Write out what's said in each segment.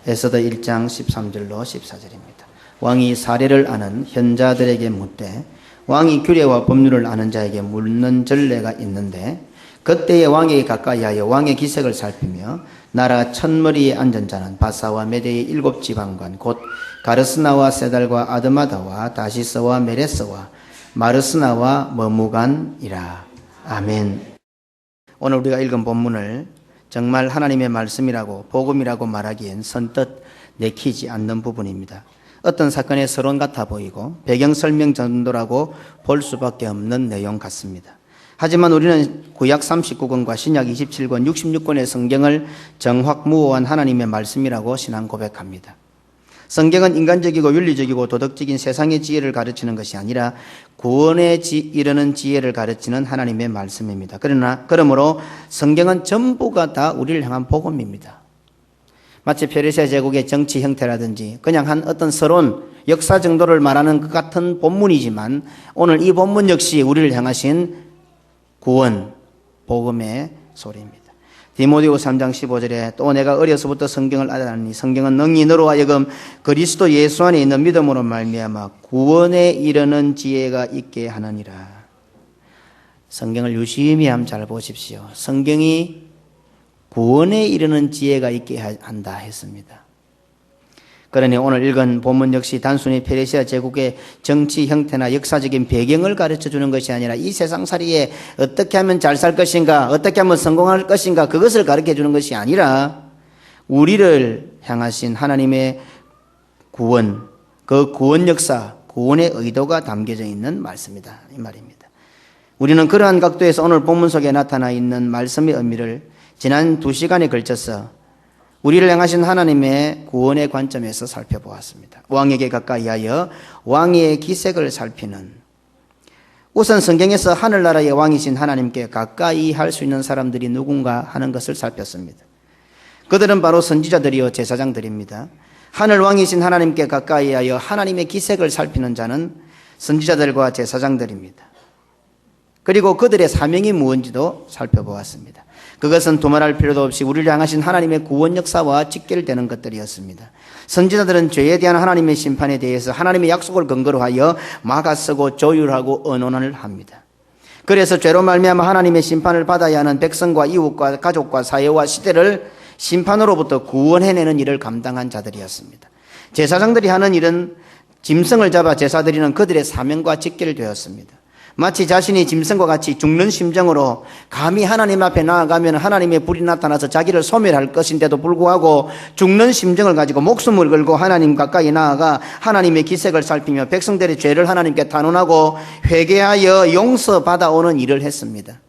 에스더 1장 13절로 14절입니다. 왕이 사례를 아는 현자들에게 묻되 왕이 규례와 법률을 아는 자에게 묻는 전례가 있는데 그때에 왕에게 가까이하여 왕의 기색을 살피며 나라 첫머리에 앉은 자는 바사와 메대의 7지방관 곧 가르스나와 세달과 아드마다와 다시스와 메레스와 마르스나와 머무간이라. 아멘. 오늘 우리가 읽은 본문을 정말 하나님의 말씀이라고 복음이라고 말하기엔 선뜻 내키지 않는 부분입니다. 어떤 사건의 서론 같아 보이고 배경 설명 정도라고 볼 수밖에 없는 내용 같습니다. 하지만 우리는 구약 39권과 신약 27권, 66권의 성경을 정확무호한 하나님의 말씀이라고 신앙 고백합니다. 성경은 인간적이고 윤리적이고 도덕적인 세상의 지혜를 가르치는 것이 아니라 구원에 이르는 지혜를 가르치는 하나님의 말씀입니다. 그러므로 성경은 전부가 다 우리를 향한 복음입니다. 마치 페르시아 제국의 정치 형태라든지 그냥 한 어떤 서론, 역사 정도를 말하는 것 같은 본문이지만 오늘 이 본문 역시 우리를 향하신 구원, 복음의 소리입니다. 디모데후서 3장 15절에 또 내가 어려서부터 성경을 알았나니 성경은 능히 너로 하여금 그리스도 예수 안에 있는 믿음으로 말미암아 구원에 이르는 지혜가 있게 하느니라. 성경을 유심히 한번 잘 보십시오. 성경이 구원에 이르는 지혜가 있게 한다 했습니다. 그러니 오늘 읽은 본문 역시 단순히 페르시아 제국의 정치 형태나 역사적인 배경을 가르쳐주는 것이 아니라 이 세상살이에 어떻게 하면 잘 살 것인가, 어떻게 하면 성공할 것인가, 그것을 가르쳐주는 것이 아니라 우리를 향하신 하나님의 구원, 그 구원 역사, 구원의 의도가 담겨져 있는 말씀이다 이 말입니다. 우리는 그러한 각도에서 오늘 본문 속에 나타나 있는 말씀의 의미를 지난 2시간에 걸쳐서 우리를 향하신 하나님의 구원의 관점에서 살펴보았습니다. 왕에게 가까이하여 왕의 기색을 살피는, 우선 성경에서 하늘나라의 왕이신 하나님께 가까이 할 수 있는 사람들이 누군가 하는 것을 살폈습니다. 그들은 바로 선지자들이요 제사장들입니다. 하늘 왕이신 하나님께 가까이하여 하나님의 기색을 살피는 자는 선지자들과 제사장들입니다. 그리고 그들의 사명이 무엇인지도 살펴보았습니다. 그것은 두말할 필요도 없이 우리를 향하신 하나님의 구원 역사와 직결되는 것들이었습니다. 선지자들은 죄에 대한 하나님의 심판에 대해서 하나님의 약속을 근거로 하여 막아서고 조율하고 언론을 합니다. 그래서 죄로 말미암아 하나님의 심판을 받아야 하는 백성과 이웃과 가족과 사회와 시대를 심판으로부터 구원해내는 일을 감당한 자들이었습니다. 제사장들이 하는 일은 짐승을 잡아 제사드리는 그들의 사명과 직결되었습니다. 마치 자신이 짐승과 같이 죽는 심정으로 감히 하나님 앞에 나아가면 하나님의 불이 나타나서 자기를 소멸할 것인데도 불구하고 죽는 심정을 가지고 목숨을 걸고 하나님 가까이 나아가 하나님의 기색을 살피며 백성들의 죄를 하나님께 탄원하고 회개하여 용서받아오는 일을 했습니다.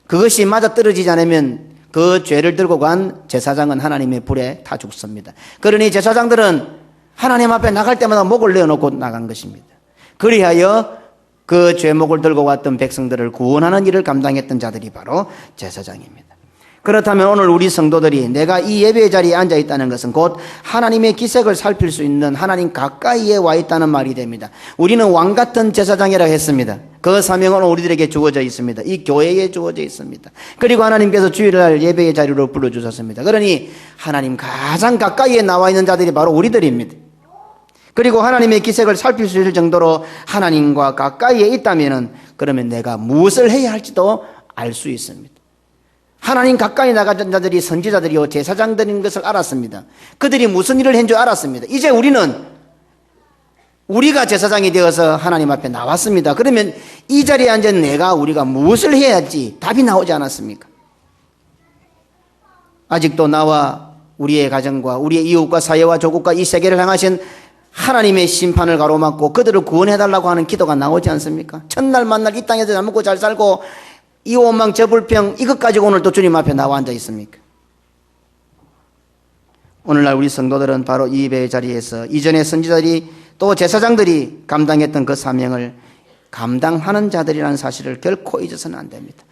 그것이 맞아떨어지지 않으면 그 죄를 들고 간 제사장은 하나님의 불에 타 죽습니다. 그러니 제사장들은 하나님 앞에 나갈 때마다 목을 내어놓고 나간 것입니다. 그리하여 그 죄목을 들고 왔던 백성들을 구원하는 일을 감당했던 자들이 바로 제사장입니다. 그렇다면 오늘 우리 성도들이 내가 이 예배의 자리에 앉아 있다는 것은 곧 하나님의 기색을 살필 수 있는 하나님 가까이에 와 있다는 말이 됩니다. 우리는 왕 같은 제사장이라고 했습니다. 그 사명은 우리들에게 주어져 있습니다. 이 교회에 주어져 있습니다. 그리고 하나님께서 주일날 예배의 자리로 불러주셨습니다. 그러니 하나님 가장 가까이에 나와 있는 자들이 바로 우리들입니다. 그리고 하나님의 기색을 살필 수 있을 정도로 하나님과 가까이에 있다면 그러면 내가 무엇을 해야 할지도 알 수 있습니다. 하나님 가까이 나간 자들이 선지자들이요 제사장들인 것을 알았습니다. 그들이 무슨 일을 한 줄 알았습니다. 이제 우리가 제사장이 되어서 하나님 앞에 나왔습니다. 그러면 이 자리에 앉은 우리가 무엇을 해야 할지 답이 나오지 않았습니까? 아직도 나와 우리의 가정과 우리의 이웃과 사회와 조국과 이 세계를 향하신 하나님의 심판을 가로막고 그들을 구원해달라고 하는 기도가 나오지 않습니까? 첫날 만날 이 땅에서 잘 먹고 잘 살고 이 원망 저 불평 이것 가지고 오늘 또 주님 앞에 나와 앉아 있습니까? 오늘날 우리 성도들은 바로 이 예배의 자리에서 이전의 선지자들이 또 제사장들이 감당했던 그 사명을 감당하는 자들이라는 사실을 결코 잊어서는 안 됩니다.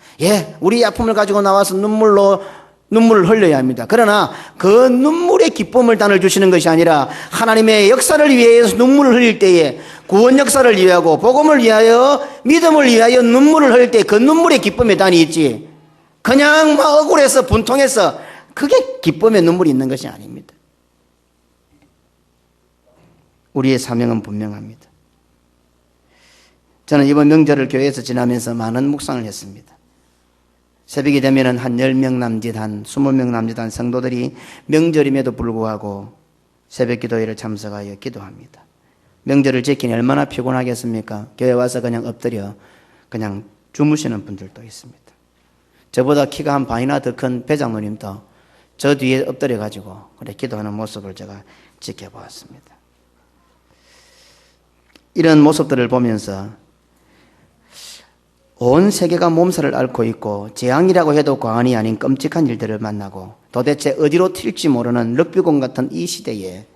우리의 아픔을 가지고 나와서 눈물을 흘려야 합니다. 그러나 그 눈물의 기쁨을 단을 주시는 것이 아니라 하나님의 역사를 위해서 눈물을 흘릴 때에 구원 역사를 위하고 복음을 위하여 믿음을 위하여 눈물을 흘릴 때 그 눈물의 기쁨의 단이 있지 그냥 막 억울해서 분통해서 그게 기쁨의 눈물이 있는 것이 아닙니다. 우리의 사명은 분명합니다. 저는 이번 명절을 교회에서 지나면서 많은 묵상을 했습니다. 새벽이 되면은 한 10명 남짓, 한 20명 남짓 한 성도들이 명절임에도 불구하고 새벽 기도회를 참석하여 기도합니다. 명절을 지키니 얼마나 피곤하겠습니까? 교회 와서 그냥 엎드려 그냥 주무시는 분들도 있습니다. 저보다 키가 한 반이나 더 큰 배장로님도 저 뒤에 엎드려 가지고 그래 기도하는 모습을 제가 지켜보았습니다. 이런 모습들을 보면서 온 세계가 몸살을 앓고 있고 재앙이라고 해도 과언이 아닌 끔찍한 일들을 만나고 도대체 어디로 튈지 모르는 럭비공 같은 이 시대에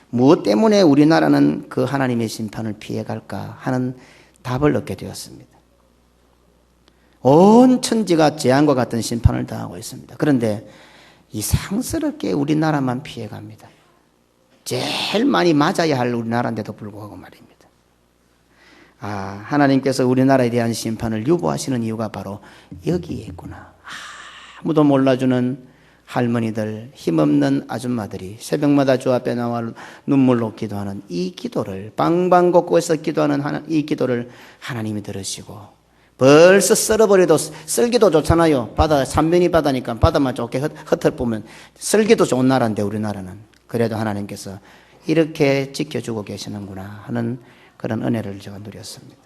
무엇 때문에 우리나라는 그 하나님의 심판을 피해갈까 하는 답을 얻게 되었습니다. 온 천지가 재앙과 같은 심판을 당하고 있습니다. 그런데 이상스럽게 우리나라만 피해갑니다. 제일 많이 맞아야 할 우리나라인데도 불구하고 말입니다. 하나님께서 우리나라에 대한 심판을 유보하시는 이유가 바로 여기에 있구나. 아무도 몰라주는 할머니들, 힘없는 아줌마들이 새벽마다 주 앞에 나와 눈물로 기도하는 이 기도를, 방방곡곡에서 기도하는 이 기도를 하나님이 들으시고 벌써 썰어버려도 썰기도 좋잖아요. 바다, 삼면이 바다니까 바다만 좋게 흩어보면 썰기도 좋은 나라인데 우리나라는. 그래도 하나님께서 이렇게 지켜주고 계시는구나 하는 그런 은혜를 제가 누렸습니다.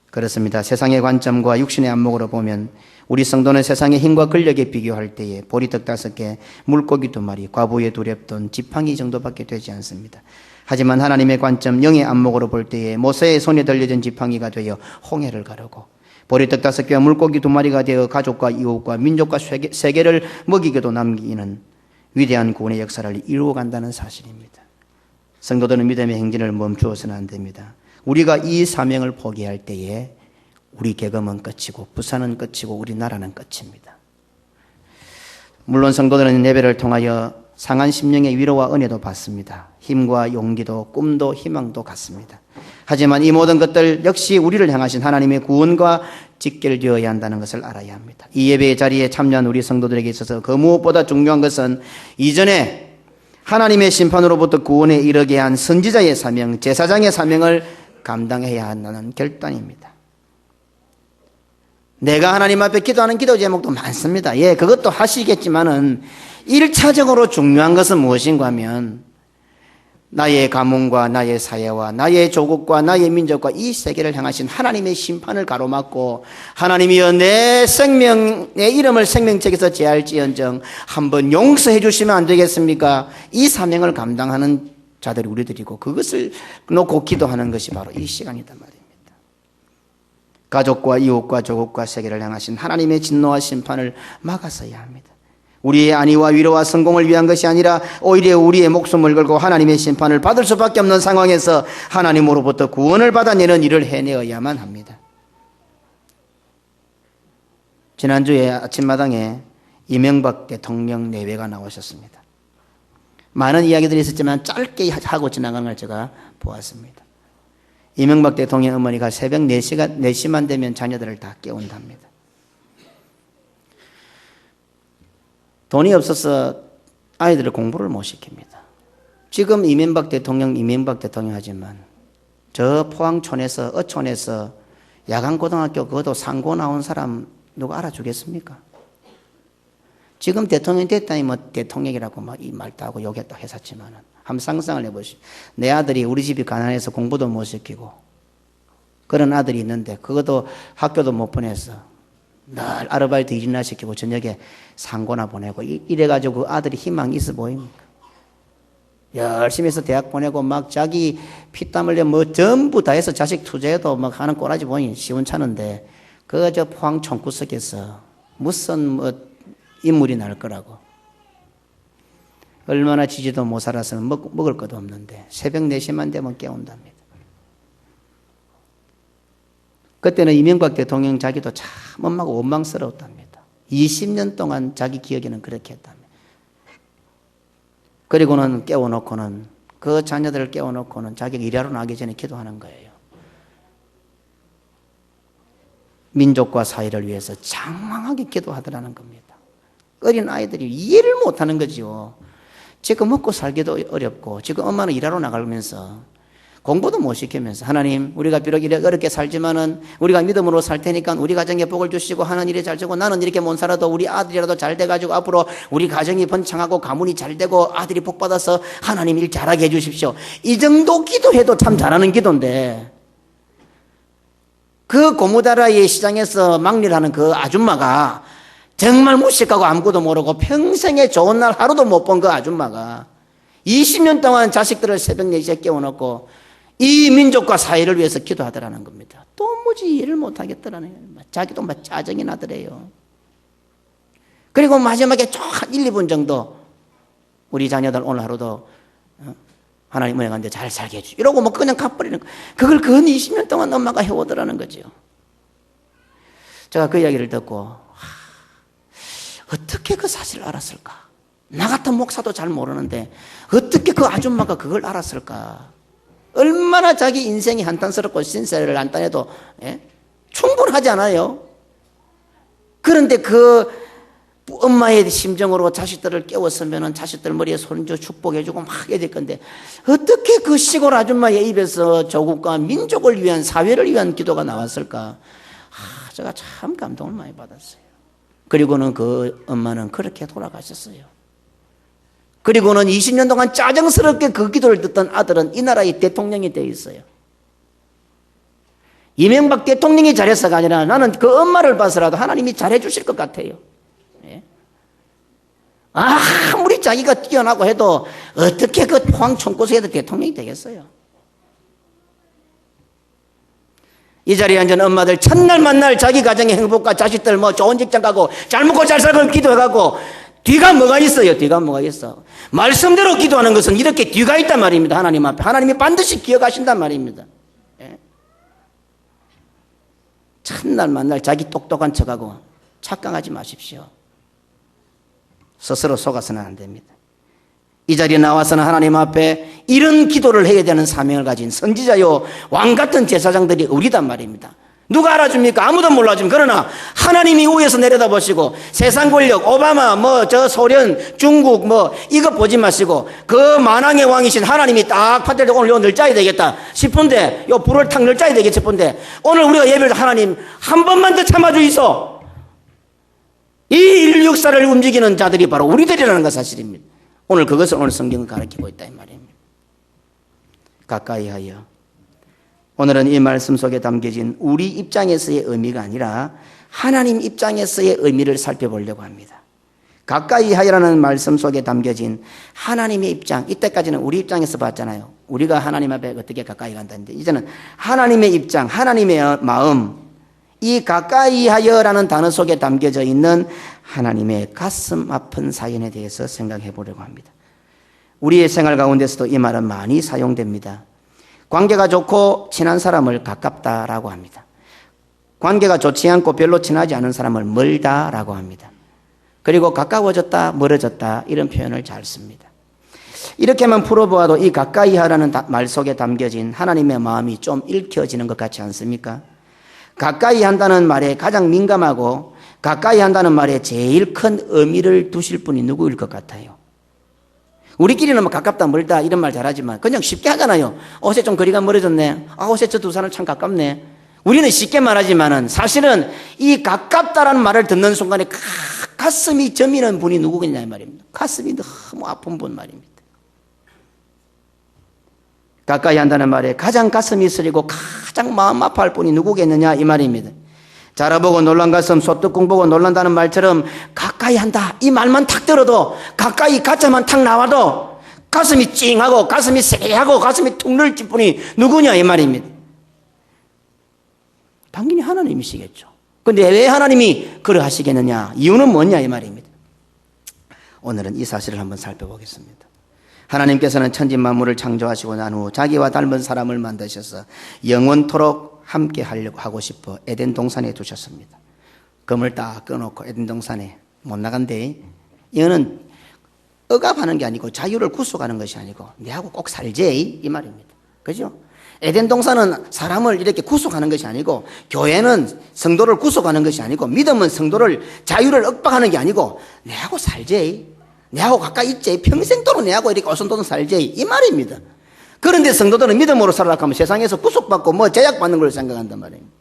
그렇습니다. 세상의 관점과 육신의 안목으로 보면 우리 성도는 세상의 힘과 권력에 비교할 때에 보리떡 5개, 물고기 2마리, 과부의 2랩돈, 지팡이 정도밖에 되지 않습니다. 하지만 하나님의 관점, 영의 안목으로 볼 때에 모세의 손에 들려진 지팡이가 되어 홍해를 가르고 보리떡 5개와 물고기 2마리가 되어 가족과 이웃과 민족과 세계를 먹이게도 남기는 위대한 구원의 역사를 이루어간다는 사실입니다. 성도들은 믿음의 행진을 멈추어서는 안 됩니다. 우리가 이 사명을 포기할 때에 우리 계급은 끝이고 부산은 끝이고 우리나라는 끝입니다. 물론 성도들은 예배를 통하여 상한 심령의 위로와 은혜도 받습니다. 힘과 용기도 꿈도 희망도 갖습니다. 하지만 이 모든 것들 역시 우리를 향하신 하나님의 구원과 직결되어야 한다는 것을 알아야 합니다. 이 예배의 자리에 참여한 우리 성도들에게 있어서 그 무엇보다 중요한 것은 이전에 하나님의 심판으로부터 구원에 이르게 한 선지자의 사명, 제사장의 사명을 감당해야 한다는 결단입니다. 내가 하나님 앞에 기도하는 기도 제목도 많습니다. 예, 그것도 하시겠지만은 1차적으로 중요한 것은 무엇인가 하면 나의 가문과 나의 사회와 나의 조국과 나의 민족과 이 세계를 향하신 하나님의 심판을 가로막고 하나님이여 내 생명, 내 이름을 생명책에서 제할지언정 한번 용서해 주시면 안 되겠습니까? 이 사명을 감당하는 자들이 우리들이고 그것을 놓고 기도하는 것이 바로 이 시간이단 말입니다. 가족과 이웃과 조국과 세계를 향하신 하나님의 진노와 심판을 막아서야 합니다. 우리의 안위와 위로와 성공을 위한 것이 아니라 오히려 우리의 목숨을 걸고 하나님의 심판을 받을 수밖에 없는 상황에서 하나님으로부터 구원을 받아내는 일을 해내어야만 합니다. 지난주에 아침마당에 이명박 대통령 내외가 나오셨습니다. 많은 이야기들이 있었지만 짧게 하고 지나가는 걸 제가 보았습니다. 이명박 대통령 어머니가 새벽 4시만 되면 자녀들을 다 깨운답니다. 돈이 없어서 아이들을 공부를 못 시킵니다. 지금 이명박 대통령 하지만 저 포항촌에서 어촌에서 야간고등학교 그것도 상고 나온 사람 누가 알아주겠습니까? 지금 대통령 됐다니 뭐 대통령이라고 막 이 말도 하고 욕했다 했었지만은 한번 상상을 해보시오. 내 아들이 우리 집이 가난해서 공부도 못 시키고 그런 아들이 있는데 그것도 학교도 못 보내서 늘 아르바이트 일이나 시키고 저녁에 상고나 보내고 이래가지고 그 아들이 희망이 있어 보입니까? 열심히 해서 대학 보내고 막 자기 피땀 흘려 뭐 전부 다 해서 자식 투자해도 막 하는 꼬라지 보니 시원찮은데 그저 포항 총구석에서 무슨 뭐 인물이 날 거라고 얼마나 지지도 못 살아서 먹을 것도 없는데 새벽 4시만 되면 깨운답니다. 그때는 이명박 대통령 자기도 참 엄마가 원망스러웠답니다. 20년 동안 자기 기억에는 그렇게 했답니다. 그리고는 깨워놓고는 그 자녀들을 깨워놓고는 자기가 일하러 나기 전에 기도하는 거예요. 민족과 사회를 위해서 장황하게 기도하더라는 겁니다. 어린 아이들이 이해를 못하는 거지요. 지금 먹고 살기도 어렵고 지금 엄마는 일하러 나가면서 공부도 못 시키면서 하나님 우리가 비록 이렇게 어렵게 살지만은 우리가 믿음으로 살 테니까 우리 가정에 복을 주시고 하는 일이 잘 되고 나는 이렇게 못 살아도 우리 아들이라도 잘 돼가지고 앞으로 우리 가정이 번창하고 가문이 잘 되고 아들이 복 받아서 하나님 일 잘하게 해주십시오. 이 정도 기도해도 참 잘하는 기도인데 그 고무다라의 시장에서 막일하는 그 아줌마가 정말 무식하고 아무것도 모르고 평생에 좋은 날 하루도 못 본 그 아줌마가 20년 동안 자식들을 새벽 4시에 깨워놓고 이 민족과 사회를 위해서 기도하더라는 겁니다. 도무지 이해를 못하겠더라네요. 자기도 막 짜증이 나더래요. 그리고 마지막에 한 1, 2분 정도 우리 자녀들 오늘 하루도 하나님 은혜 가운데 잘 살게 해주죠. 이러고 뭐 그냥 가버리는 거. 그걸 근 20년 동안 엄마가 해오더라는 거죠. 제가 그 이야기를 듣고 어떻게 그 사실을 알았을까? 나 같은 목사도 잘 모르는데 어떻게 그 아줌마가 그걸 알았을까? 얼마나 자기 인생이 한탄스럽고 신세를 한탄해도 충분하지 않아요? 그런데 그 엄마의 심정으로 자식들을 깨웠으면 자식들 머리에 손주 축복해주고 막 해야 될 건데 어떻게 그 시골 아줌마의 입에서 조국과 민족을 위한 사회를 위한 기도가 나왔을까? 제가 참 감동을 많이 받았어요. 그리고는 그 엄마는 그렇게 돌아가셨어요. 그리고는 20년 동안 짜증스럽게 그 기도를 듣던 아들은 이 나라의 대통령이 되어 있어요. 이명박 대통령이 잘했어가 아니라 나는 그 엄마를 봐서라도 하나님이 잘해 주실 것 같아요. 아무리 자기가 뛰어나고 해도 어떻게 그 포항 총구석에도 대통령이 되겠어요. 이 자리에 앉은 엄마들 첫날 만날 자기 가정의 행복과 자식들 뭐 좋은 직장 가고 잘 먹고 잘 살고 기도해가고 뒤가 뭐가 있어요? 뒤가 뭐가 있어? 말씀대로 기도하는 것은 이렇게 뒤가 있단 말입니다. 하나님 앞에. 하나님이 반드시 기억하신단 말입니다. 첫날 만날 자기 똑똑한 척하고 착각하지 마십시오. 스스로 속아서는 안 됩니다. 이 자리에 나와서는 하나님 앞에 이런 기도를 해야 되는 사명을 가진 선지자요 왕 같은 제사장들이 우리단 말입니다. 누가 알아줍니까? 아무도 몰라줍니다. 그러나 하나님이 위에서 내려다보시고 세상 권력 오바마 소련 중국 이거 보지 마시고 그 만왕의 왕이신 하나님이 딱 판단해서 오늘 요 늘짜야 되겠다 싶은데 요 불을 탁 늘짜야 되겠다 싶은데 오늘 우리가 예배를 하나님 한 번만 더 참아주이소. 이 인류 역사를 움직이는 자들이 바로 우리들이라는 것 사실입니다. 오늘 그것을 오늘 성경은 가르치고 있다 이 말입니다. 가까이 하여 오늘은 이 말씀 속에 담겨진 우리 입장에서의 의미가 아니라 하나님 입장에서의 의미를 살펴보려고 합니다. 가까이 하여라는 말씀 속에 담겨진 하나님의 입장, 이때까지는 우리 입장에서 봤잖아요. 우리가 하나님 앞에 어떻게 가까이 간다는데 이제는 하나님의 입장, 하나님의 마음, 이 가까이 하여라는 단어 속에 담겨져 있는 하나님의 가슴 아픈 사연에 대해서 생각해 보려고 합니다. 우리의 생활 가운데서도 이 말은 많이 사용됩니다. 관계가 좋고 친한 사람을 가깝다라고 합니다. 관계가 좋지 않고 별로 친하지 않은 사람을 멀다라고 합니다. 그리고 가까워졌다, 멀어졌다 이런 표현을 잘 씁니다. 이렇게만 풀어보아도 이 가까이 하라는 말 속에 담겨진 하나님의 마음이 좀 읽혀지는 것 같지 않습니까? 가까이 한다는 말에 가장 민감하고 가까이 한다는 말에 제일 큰 의미를 두실 분이 누구일 것 같아요? 우리끼리는 뭐 가깝다 멀다 이런 말 잘하지만 그냥 쉽게 하잖아요. 옷에 좀 거리가 멀어졌네. 옷에 저 두 사람 참 가깝네. 우리는 쉽게 말하지만은 사실은 이 가깝다라는 말을 듣는 순간에 가슴이 저미는 분이 누구겠냐 이 말입니다. 가슴이 너무 아픈 분 말입니다. 가까이 한다는 말에 가장 가슴이 쓰리고 가장 마음 아파할 분이 누구겠느냐 이 말입니다. 자라보고 놀란 가슴 소뚜껑 보고 놀란다는 말처럼 가까이 한다 이 말만 탁 들어도 가까이 가짜만 탁 나와도 가슴이 찡하고 가슴이 세하고 가슴이 툭 늘질 분이 누구냐 이 말입니다. 당연히 하나님이시겠죠. 그런데 왜 하나님이 그러하시겠느냐 이유는 뭐냐 이 말입니다. 오늘은 이 사실을 한번 살펴보겠습니다. 하나님께서는 천지 만물을 창조하시고 난 후 자기와 닮은 사람을 만드셔서 영원토록 함께 하고 싶어 에덴 동산에 두셨습니다. 금을 딱 꺼놓고 에덴 동산에 못 나간대. 이거는 억압하는 게 아니고 자유를 구속하는 것이 아니고 내하고 꼭 살지 이 말입니다. 그죠? 에덴 동산은 사람을 이렇게 구속하는 것이 아니고 교회는 성도를 구속하는 것이 아니고 믿음은 성도를 자유를 억박하는 게 아니고 내하고 살지. 내하고 가까이 있지. 평생도록 내하고 이렇게 오손도손 살지. 이 말입니다. 그런데 성도들은 믿음으로 살아가면 하면 세상에서 구속받고 뭐 제약받는 걸 생각한단 말입니다.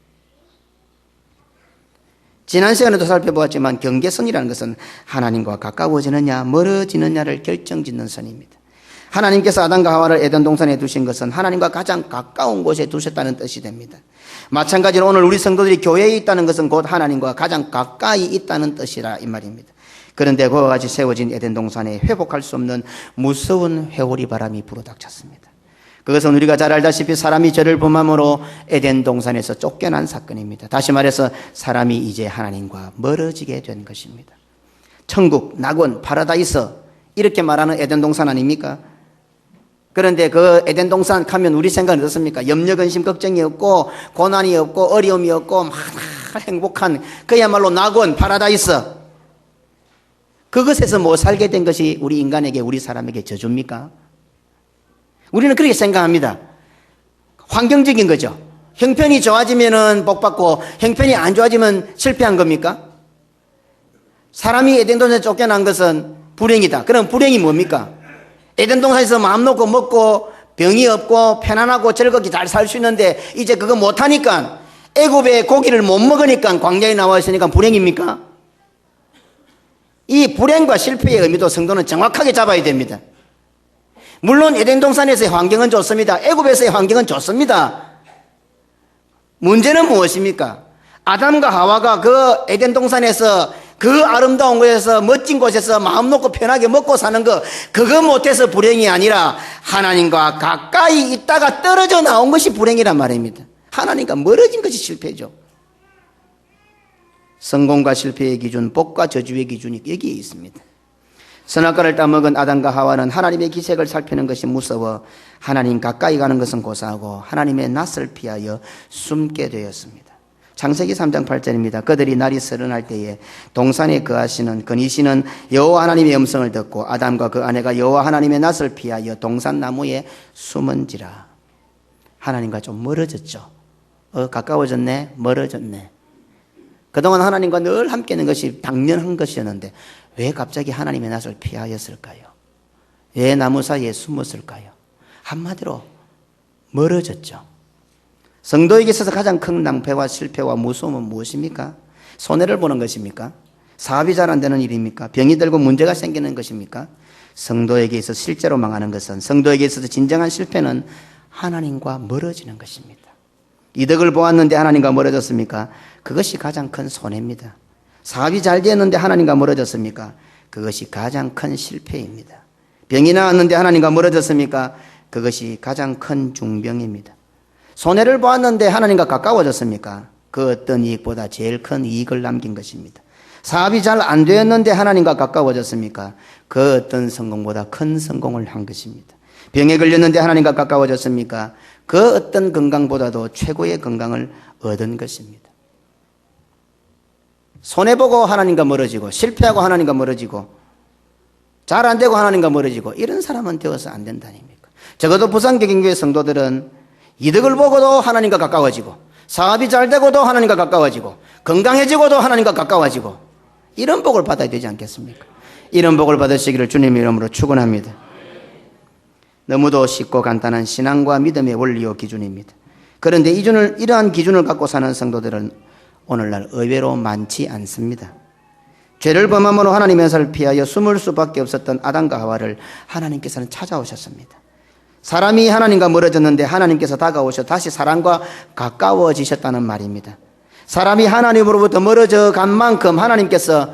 지난 시간에도 살펴보았지만 경계선이라는 것은 하나님과 가까워지느냐 멀어지느냐를 결정짓는 선입니다. 하나님께서 아담과 하와를 에덴 동산에 두신 것은 하나님과 가장 가까운 곳에 두셨다는 뜻이 됩니다. 마찬가지로 오늘 우리 성도들이 교회에 있다는 것은 곧 하나님과 가장 가까이 있다는 뜻이라 이 말입니다. 그런데 그와 같이 세워진 에덴 동산에 회복할 수 없는 무서운 회오리 바람이 불어닥쳤습니다. 그것은 우리가 잘 알다시피 사람이 죄를 범함으로 에덴 동산에서 쫓겨난 사건입니다. 다시 말해서 사람이 이제 하나님과 멀어지게 된 것입니다. 천국, 낙원, 파라다이스 이렇게 말하는 에덴 동산 아닙니까? 그런데 그 에덴 동산 가면 우리 생각은 어떻습니까? 염려, 근심, 걱정이 없고 고난이 없고 어려움이 없고 막 행복한 그야말로 낙원, 파라다이스. 그것에서 뭐 살게 된 것이 우리 인간에게 우리 사람에게 저주입니까? 우리는 그렇게 생각합니다. 환경적인 거죠. 형편이 좋아지면 복받고 형편이 안 좋아지면 실패한 겁니까? 사람이 에덴 동산에 쫓겨난 것은 불행이다. 그럼 불행이 뭡니까? 에덴 동산에서 마음 놓고 먹고 병이 없고 편안하고 즐겁게 잘 살 수 있는데 이제 그거 못하니까 애굽의 고기를 못 먹으니까 광야에 나와 있으니까 불행입니까? 이 불행과 실패의 의미도 성도는 정확하게 잡아야 됩니다. 물론 에덴 동산에서의 환경은 좋습니다. 애굽에서의 환경은 좋습니다. 문제는 무엇입니까? 아담과 하와가 그 에덴 동산에서 그 아름다운 곳에서 멋진 곳에서 마음 놓고 편하게 먹고 사는 거 그거 못해서 불행이 아니라 하나님과 가까이 있다가 떨어져 나온 것이 불행이란 말입니다. 하나님과 멀어진 것이 실패죠. 성공과 실패의 기준, 복과 저주의 기준이 여기에 있습니다. 선악과를 따먹은 아담과 하와는 하나님의 기색을 살피는 것이 무서워 하나님 가까이 가는 것은 고사하고 하나님의 낯을 피하여 숨게 되었습니다. 창세기 3장 8절입니다. 그들이 날이 서른할 때에 동산에 거니시는 여호와 하나님의 음성을 듣고 아담과 그 아내가 여호와 하나님의 낯을 피하여 동산 나무에 숨은지라. 하나님과 좀 멀어졌죠. 가까워졌네, 멀어졌네. 그동안 하나님과 늘 함께 있는 것이 당연한 것이었는데 왜 갑자기 하나님의 낯을 피하였을까요? 왜 나무 사이에 숨었을까요? 한마디로 멀어졌죠. 성도에게 있어서 가장 큰 낭패와 실패와 무서움은 무엇입니까? 손해를 보는 것입니까? 사업이 잘 안 되는 일입니까? 병이 들고 문제가 생기는 것입니까? 성도에게 있어서 실제로 망하는 것은, 성도에게 있어서 진정한 실패는 하나님과 멀어지는 것입니다. 이득을 보았는데 하나님과 멀어졌습니까? 그것이 가장 큰 손해입니다. 사업이 잘 되었는데 하나님과 멀어졌습니까? 그것이 가장 큰 실패입니다. 병이 나았는데 하나님과 멀어졌습니까? 그것이 가장 큰 중병입니다. 손해를 보았는데 하나님과 가까워졌습니까? 그 어떤 이익보다 제일 큰 이익을 남긴 것입니다. 사업이 잘 안 되었는데 하나님과 가까워졌습니까? 그 어떤 성공보다 큰 성공을 한 것입니다. 병에 걸렸는데 하나님과 가까워졌습니까? 그 어떤 건강보다도 최고의 건강을 얻은 것입니다. 손해보고 하나님과 멀어지고 실패하고 하나님과 멀어지고 잘 안 되고 하나님과 멀어지고 이런 사람은 되어서 안 된다니까. 적어도 부산경인교회 성도들은 이득을 보고도 하나님과 가까워지고 사업이 잘 되고도 하나님과 가까워지고 건강해지고도 하나님과 가까워지고 이런 복을 받아야 되지 않겠습니까? 이런 복을 받으시기를 주님의 이름으로 축원합니다. 너무도 쉽고 간단한 신앙과 믿음의 원리요 기준입니다. 그런데 이러한 기준을 갖고 사는 성도들은 오늘날 의외로 많지 않습니다. 죄를 범함으로 하나님의 낯을 피하여 숨을 수밖에 없었던 아담과 하와를 하나님께서는 찾아오셨습니다. 사람이 하나님과 멀어졌는데 하나님께서 다가오셔 다시 사람과 가까워지셨다는 말입니다. 사람이 하나님으로부터 멀어져 간 만큼 하나님께서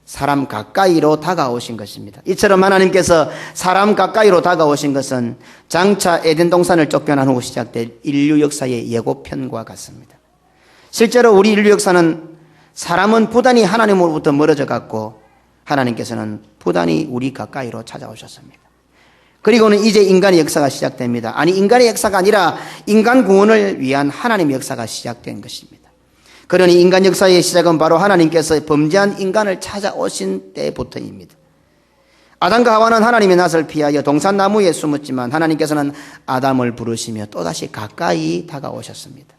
사람 가까이로 다가오신 것입니다. 이처럼 하나님께서 사람 가까이로 다가오신 것은 장차 에덴 동산을 쫓겨난 후 시작된 인류 역사의 예고편과 같습니다. 실제로 우리 인류 역사는 사람은 부단히 하나님으로부터 멀어져 갔고 하나님께서는 부단히 우리 가까이로 찾아오셨습니다. 그리고는 이제 인간의 역사가 시작됩니다. 아니, 인간의 역사가 아니라 인간 구원을 위한 하나님의 역사가 시작된 것입니다. 그러니 인간 역사의 시작은 바로 하나님께서 범죄한 인간을 찾아오신 때부터입니다. 아담과 하와는 하나님의 낯을 피하여 동산나무에 숨었지만 하나님께서는 아담을 부르시며 또다시 가까이 다가오셨습니다.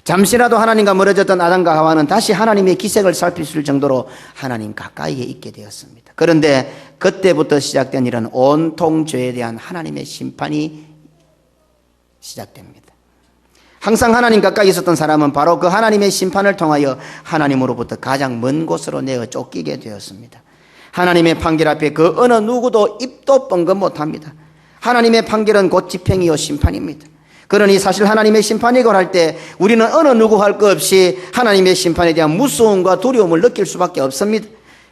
잠시라도 하나님과 멀어졌던 아담과 하와는 다시 하나님의 기색을 살필 수 있을 정도로 하나님 가까이에 있게 되었습니다. 그런데 그때부터 시작된 일은 온통 죄에 대한 하나님의 심판이 시작됩니다. 항상 하나님 가까이 있었던 사람은 바로 그 하나님의 심판을 통하여 하나님으로부터 가장 먼 곳으로 내어 쫓기게 되었습니다. 하나님의 판결 앞에 그 어느 누구도 입도 뻥긋 못합니다. 하나님의 판결은 곧 집행이요 심판입니다. 그러니 사실 하나님의 심판이걸 할 때 우리는 어느 누구 할 것 없이 하나님의 심판에 대한 무서움과 두려움을 느낄 수밖에 없습니다.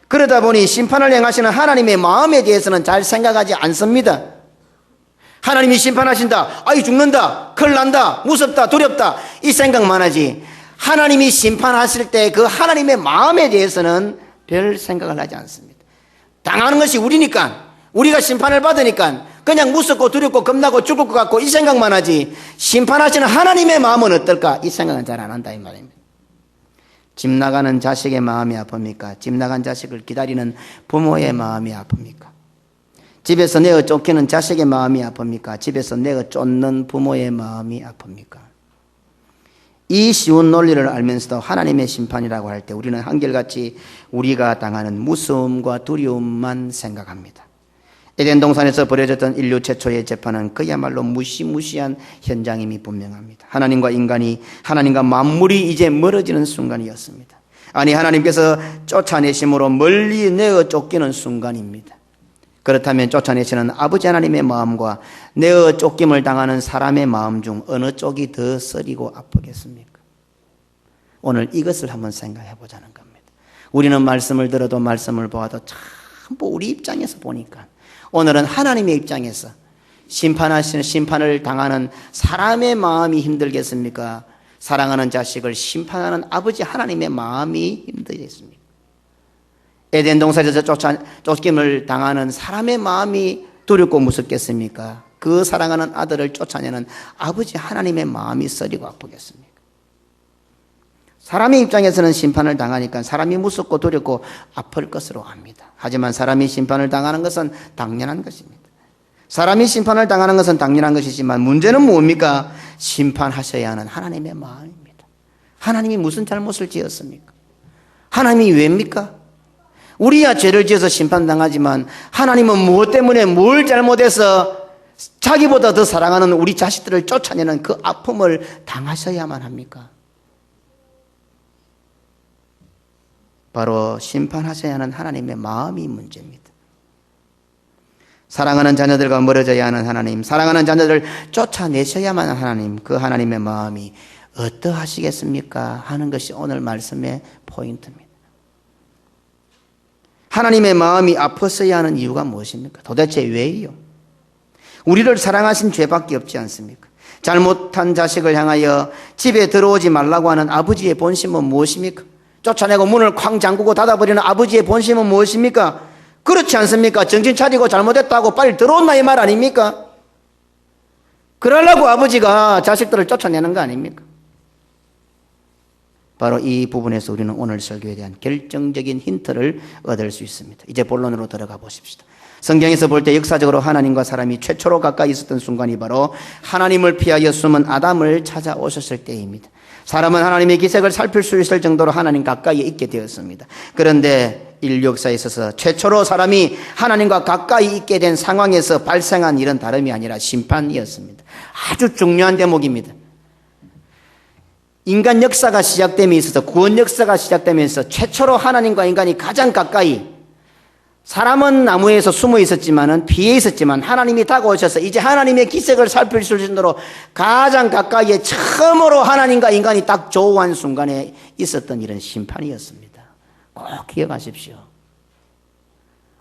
그러다 보니 심판을 행하시는 하나님의 마음에 대해서는 잘 생각하지 않습니다. 하나님이 심판하신다, 아이 죽는다, 큰일 난다, 무섭다, 두렵다, 이 생각만 하지 하나님이 심판하실 때 그 하나님의 마음에 대해서는 별 생각을 하지 않습니다. 당하는 것이 우리니까, 우리가 심판을 받으니까 그냥 무섭고 두렵고 겁나고 죽을 것 같고 이 생각만 하지 심판하시는 하나님의 마음은 어떨까, 이 생각은 잘 안 한다 이 말입니다. 집 나가는 자식의 마음이 아픕니까? 집 나간 자식을 기다리는 부모의 마음이 아픕니까? 집에서 내어 쫓기는 자식의 마음이 아픕니까? 집에서 내어 쫓는 부모의 마음이 아픕니까? 이 쉬운 논리를 알면서도 하나님의 심판이라고 할 때 우리는 한결같이 우리가 당하는 무서움과 두려움만 생각합니다. 에덴 동산에서 벌어졌던 인류 최초의 재판은 그야말로 무시무시한 현장임이 분명합니다. 하나님과 인간이, 하나님과 만물이 이제 멀어지는 순간이었습니다. 아니, 하나님께서 쫓아내심으로 멀리 내어 쫓기는 순간입니다. 그렇다면 쫓아내시는 아버지 하나님의 마음과 내어 쫓김을 당하는 사람의 마음 중 어느 쪽이 더 쓰리고 아프겠습니까? 오늘 이것을 한번 생각해 보자는 겁니다. 우리는 말씀을 들어도 말씀을 보아도 전부 우리 입장에서 보니까 오늘은 하나님의 입장에서 심판하시는, 심판을 당하는 사람의 마음이 힘들겠습니까? 사랑하는 자식을 심판하는 아버지 하나님의 마음이 힘들겠습니까? 에덴 동산에서 쫓김을 당하는 사람의 마음이 두렵고 무섭겠습니까? 그 사랑하는 아들을 쫓아내는 아버지 하나님의 마음이 쓰리고 아프겠습니까? 사람의 입장에서는 심판을 당하니까 사람이 무섭고 두렵고 아플 것으로 합니다. 하지만 사람이 심판을 당하는 것은 당연한 것입니다. 사람이 심판을 당하는 것은 당연한 것이지만 문제는 뭡니까? 심판하셔야 하는 하나님의 마음입니다. 하나님이 무슨 잘못을 지었습니까? 하나님이 왜입니까? 우리야 죄를 지어서 심판당하지만 하나님은 무엇 때문에 뭘 잘못해서 자기보다 더 사랑하는 우리 자식들을 쫓아내는 그 아픔을 당하셔야만 합니까? 바로 심판하셔야 하는 하나님의 마음이 문제입니다. 사랑하는 자녀들과 멀어져야 하는 하나님, 사랑하는 자녀들을 쫓아내셔야만 하는 하나님, 그 하나님의 마음이 어떠하시겠습니까? 하는 것이 오늘 말씀의 포인트입니다. 하나님의 마음이 아팠어야 하는 이유가 무엇입니까? 도대체 왜요? 우리를 사랑하신 죄밖에 없지 않습니까? 잘못한 자식을 향하여 집에 들어오지 말라고 하는 아버지의 본심은 무엇입니까? 쫓아내고 문을 쾅 잠그고 닫아버리는 아버지의 본심은 무엇입니까? 그렇지 않습니까? 정신 차리고 잘못했다고 빨리 들어온나 이 말 아닙니까? 그러려고 아버지가 자식들을 쫓아내는 거 아닙니까? 바로 이 부분에서 우리는 오늘 설교에 대한 결정적인 힌트를 얻을 수 있습니다. 이제 본론으로 들어가 보십시다. 성경에서 볼 때 역사적으로 하나님과 사람이 최초로 가까이 있었던 순간이 바로 하나님을 피하여 숨은 아담을 찾아오셨을 때입니다. 사람은 하나님의 기색을 살필 수 있을 정도로 하나님 가까이에 있게 되었습니다. 그런데 인류 역사에 있어서 최초로 사람이 하나님과 가까이 있게 된 상황에서 발생한 일은 다름이 아니라 심판이었습니다. 아주 중요한 대목입니다. 인간 역사가 시작됨에 있어서, 구원 역사가 시작되면서 최초로 하나님과 인간이 가장 가까이, 사람은 나무에서 숨어 있었지만은, 피해 있었지만 하나님이 다가오셔서 이제 하나님의 기색을 살필 수 있을 정도로 가장 가까이에 처음으로 하나님과 인간이 딱 조우한 순간에 있었던 일은 심판이었습니다. 꼭 기억하십시오.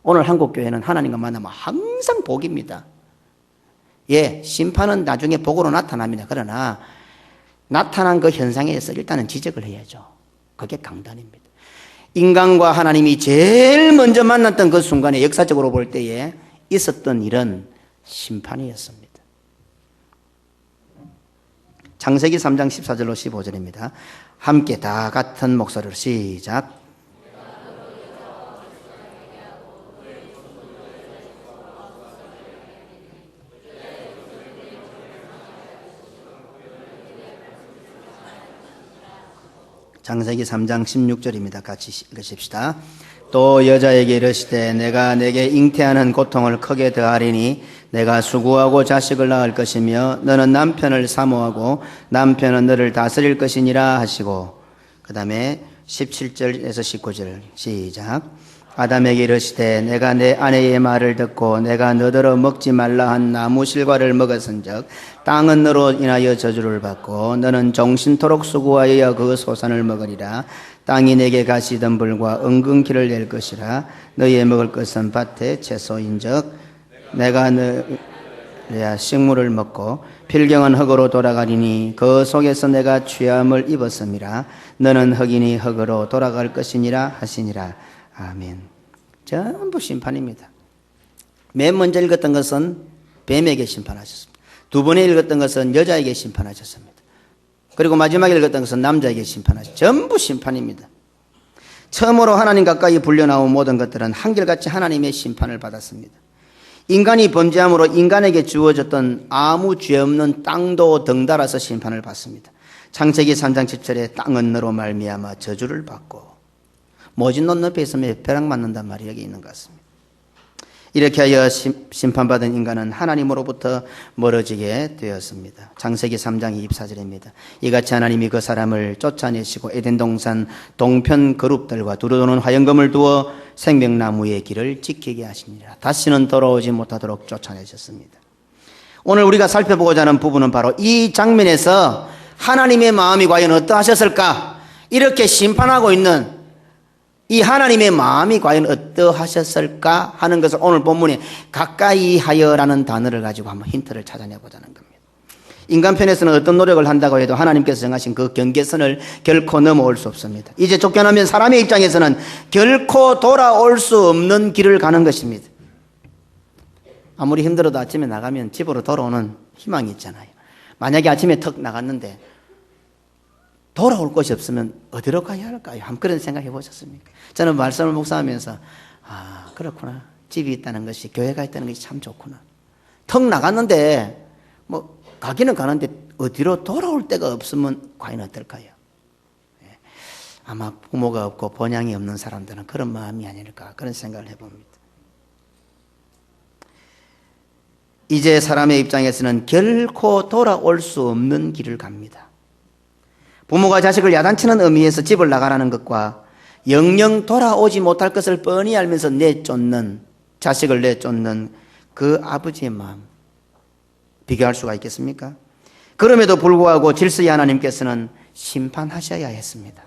오늘 한국교회는 하나님과 만나면 항상 복입니다. 예, 심판은 나중에 복으로 나타납니다. 그러나 나타난 그 현상에 대해서 일단은 지적을 해야죠. 그게 강단입니다. 인간과 하나님이 제일 먼저 만났던 그 순간에 역사적으로 볼 때에 있었던 일은 심판이었습니다. 창세기 3장 14절로 15절입니다. 함께 다 같은 목소리로 시작. 창세기 3장 16절입니다. 같이 읽으십시다. 또 여자에게 이르시되 내가 내게 잉태하는 고통을 크게 더하리니 내가 수고하고 자식을 낳을 것이며 너는 남편을 사모하고 남편은 너를 다스릴 것이니라 하시고, 그 다음에 17절에서 19절 시작. 아담에게 이르시되 내가 내 아내의 말을 듣고 내가 너더러 먹지 말라 한 나무 실과를 먹었은즉 땅은 너로 인하여 저주를 받고 너는 종신토록 수고하여 그 소산을 먹으리라. 땅이 내게 가시덤불과 은근키를 낼 것이라. 너희의 먹을 것은 밭의 채소인즉 내가 너의 식물을 먹고 필경은 흙으로 돌아가리니 그 속에서 내가 취함을 입었음이라. 너는 흙이니 흙으로 돌아갈 것이니라 하시니라. 아멘. 전부 심판입니다. 맨 먼저 읽었던 것은 뱀에게 심판하셨습니다. 두 번에 읽었던 것은 여자에게 심판하셨습니다. 그리고 마지막에 읽었던 것은 남자에게 심판하셨습니다. 전부 심판입니다. 처음으로 하나님 가까이 불려나온 모든 것들은 한결같이 하나님의 심판을 받았습니다. 인간이 범죄함으로 인간에게 주어졌던 아무 죄 없는 땅도 덩달아서 심판을 받습니다. 창세기 3장 10절에 땅은 너로 말미암아 저주를 받고 모진 논 옆에 있으면 벼락 맞는단 말이 여기 있는 것 같습니다. 이렇게 하여 심판받은 인간은 하나님으로부터 멀어지게 되었습니다. 창세기 3장 24절입니다. 이같이 하나님이 그 사람을 쫓아내시고 에덴 동산 동편 그룹들과 두루도는 화영금을 두어 생명나무의 길을 지키게 하시니라. 다시는 돌아오지 못하도록 쫓아내셨습니다. 오늘 우리가 살펴보고자 하는 부분은 바로 이 장면에서 하나님의 마음이 과연 어떠하셨을까? 이렇게 심판하고 있는 이 하나님의 마음이 과연 어떠하셨을까 하는 것을 오늘 본문에 가까이 하여라는 단어를 가지고 한번 힌트를 찾아내보자는 겁니다. 인간 편에서는 어떤 노력을 한다고 해도 하나님께서 정하신 그 경계선을 결코 넘어올 수 없습니다. 이제 쫓겨나면 사람의 입장에서는 결코 돌아올 수 없는 길을 가는 것입니다. 아무리 힘들어도 아침에 나가면 집으로 돌아오는 희망이 있잖아요. 만약에 아침에 턱 나갔는데 돌아올 곳이 없으면 어디로 가야 할까요? 한번 그런 생각해 보셨습니까? 저는 말씀을 묵상하면서 그렇구나. 집이 있다는 것이, 교회가 있다는 것이 참 좋구나. 턱 나갔는데 뭐 가기는 가는데 어디로 돌아올 데가 없으면 과연 어떨까요? 아마 부모가 없고 본향이 없는 사람들은 그런 마음이 아닐까, 그런 생각을 해봅니다. 이제 사람의 입장에서는 결코 돌아올 수 없는 길을 갑니다. 부모가 자식을 야단치는 의미에서 집을 나가라는 것과 영영 돌아오지 못할 것을 뻔히 알면서 내쫓는, 자식을 내쫓는 그 아버지의 마음, 비교할 수가 있겠습니까? 그럼에도 불구하고 질서의 하나님께서는 심판하셔야 했습니다.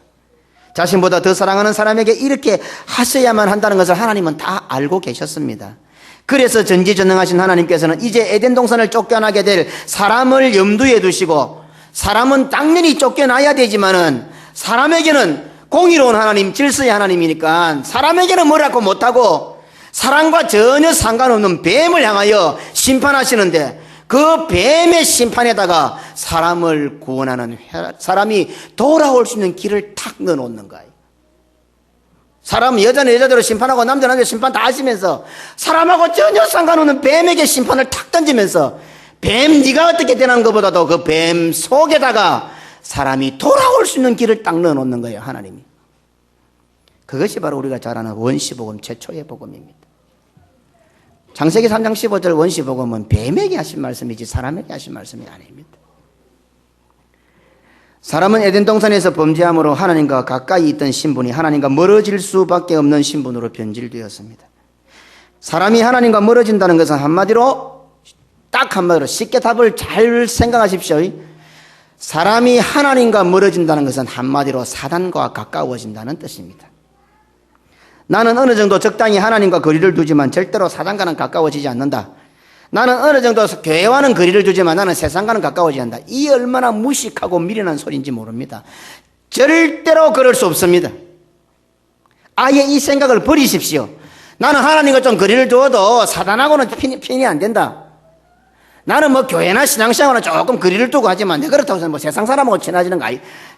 자신보다 더 사랑하는 사람에게 이렇게 하셔야만 한다는 것을 하나님은 다 알고 계셨습니다. 그래서 전지전능하신 하나님께서는 이제 에덴 동산을 쫓겨나게 될 사람을 염두에 두시고, 사람은 당연히 쫓겨나야 되지만은 사람에게는 공의로운 하나님, 질서의 하나님이니까 사람에게는 뭐라고 못하고 사람과 전혀 상관없는 뱀을 향하여 심판하시는데, 그 뱀의 심판에다가 사람을 구원하는, 사람이 돌아올 수 있는 길을 탁 넣어놓는 거예요. 사람은 여자는 여자대로 심판하고 남자는 남자대로 심판 다 하시면서 사람하고 전혀 상관없는 뱀에게 심판을 탁 던지면서, 뱀 네가 어떻게 되는 것보다도 그 뱀 속에다가 사람이 돌아올 수 있는 길을 딱 넣어놓는 거예요, 하나님이. 그것이 바로 우리가 잘 아는 원시복음, 최초의 복음입니다. 창세기 3장 15절 원시복음은 뱀에게 하신 말씀이지 사람에게 하신 말씀이 아닙니다. 사람은 에덴 동산에서 범죄함으로 하나님과 가까이 있던 신분이 하나님과 멀어질 수밖에 없는 신분으로 변질되었습니다. 사람이 하나님과 멀어진다는 것은 딱 한마디로 쉽게 답을 잘 생각하십시오. 사람이 하나님과 멀어진다는 것은 한마디로 사단과 가까워진다는 뜻입니다. 나는 어느 정도 적당히 하나님과 거리를 두지만 절대로 사단과는 가까워지지 않는다. 나는 어느 정도 교회와는 거리를 두지만 나는 세상과는 가까워지지 않는다. 이 얼마나 무식하고 미련한 소리인지 모릅니다. 절대로 그럴 수 없습니다. 아예 이 생각을 버리십시오. 나는 하나님과 좀 거리를 두어도 사단하고는 편이 안 된다. 나는 뭐 교회나 신앙생활은 조금 거리를 두고 하지만 내가 그렇다고 해서 뭐 세상 사람하고 친해지는 거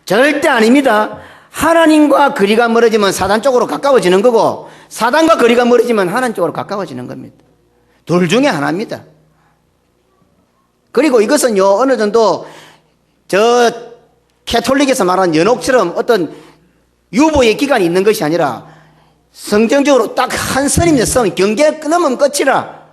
절대 아닙니다. 하나님과 거리가 멀어지면 사단 쪽으로 가까워지는 거고, 사단과 거리가 멀어지면 하나님 쪽으로 가까워지는 겁니다. 둘 중에 하나입니다. 그리고 이것은요, 어느 정도 캐톨릭에서 말하는 연옥처럼 어떤 유보의 기간이 있는 것이 아니라 성경적으로 딱 한 선입니다. 선. 경계 넘으면 끝이라.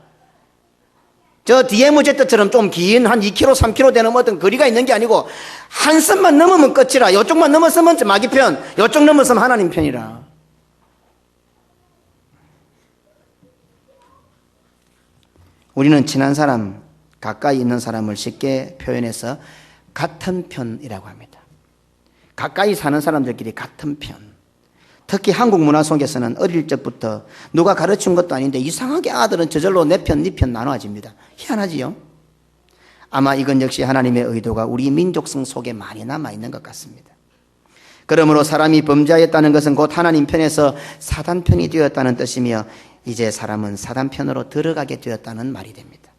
저 DMZ처럼 좀 긴 한 2km, 3km 되는 어떤 거리가 있는 게 아니고 한 선만 넘으면 끝이라. 이쪽만 넘었으면 마귀 편, 이쪽 넘었으면 하나님 편이라. 우리는 친한 사람, 가까이 있는 사람을 쉽게 표현해서 같은 편이라고 합니다. 가까이 사는 사람들끼리 같은 편. 특히 한국 문화 속에서는 어릴 적부터 누가 가르친 것도 아닌데 이상하게 아들은 저절로 내 편, 네 편 나눠집니다. 희한하지요? 아마 이건 역시 하나님의 의도가 우리 민족성 속에 많이 남아있는 것 같습니다. 그러므로 사람이 범죄하였다는 것은 곧 하나님 편에서 사단 편이 되었다는 뜻이며 이제 사람은 사단 편으로 들어가게 되었다는 말이 됩니다.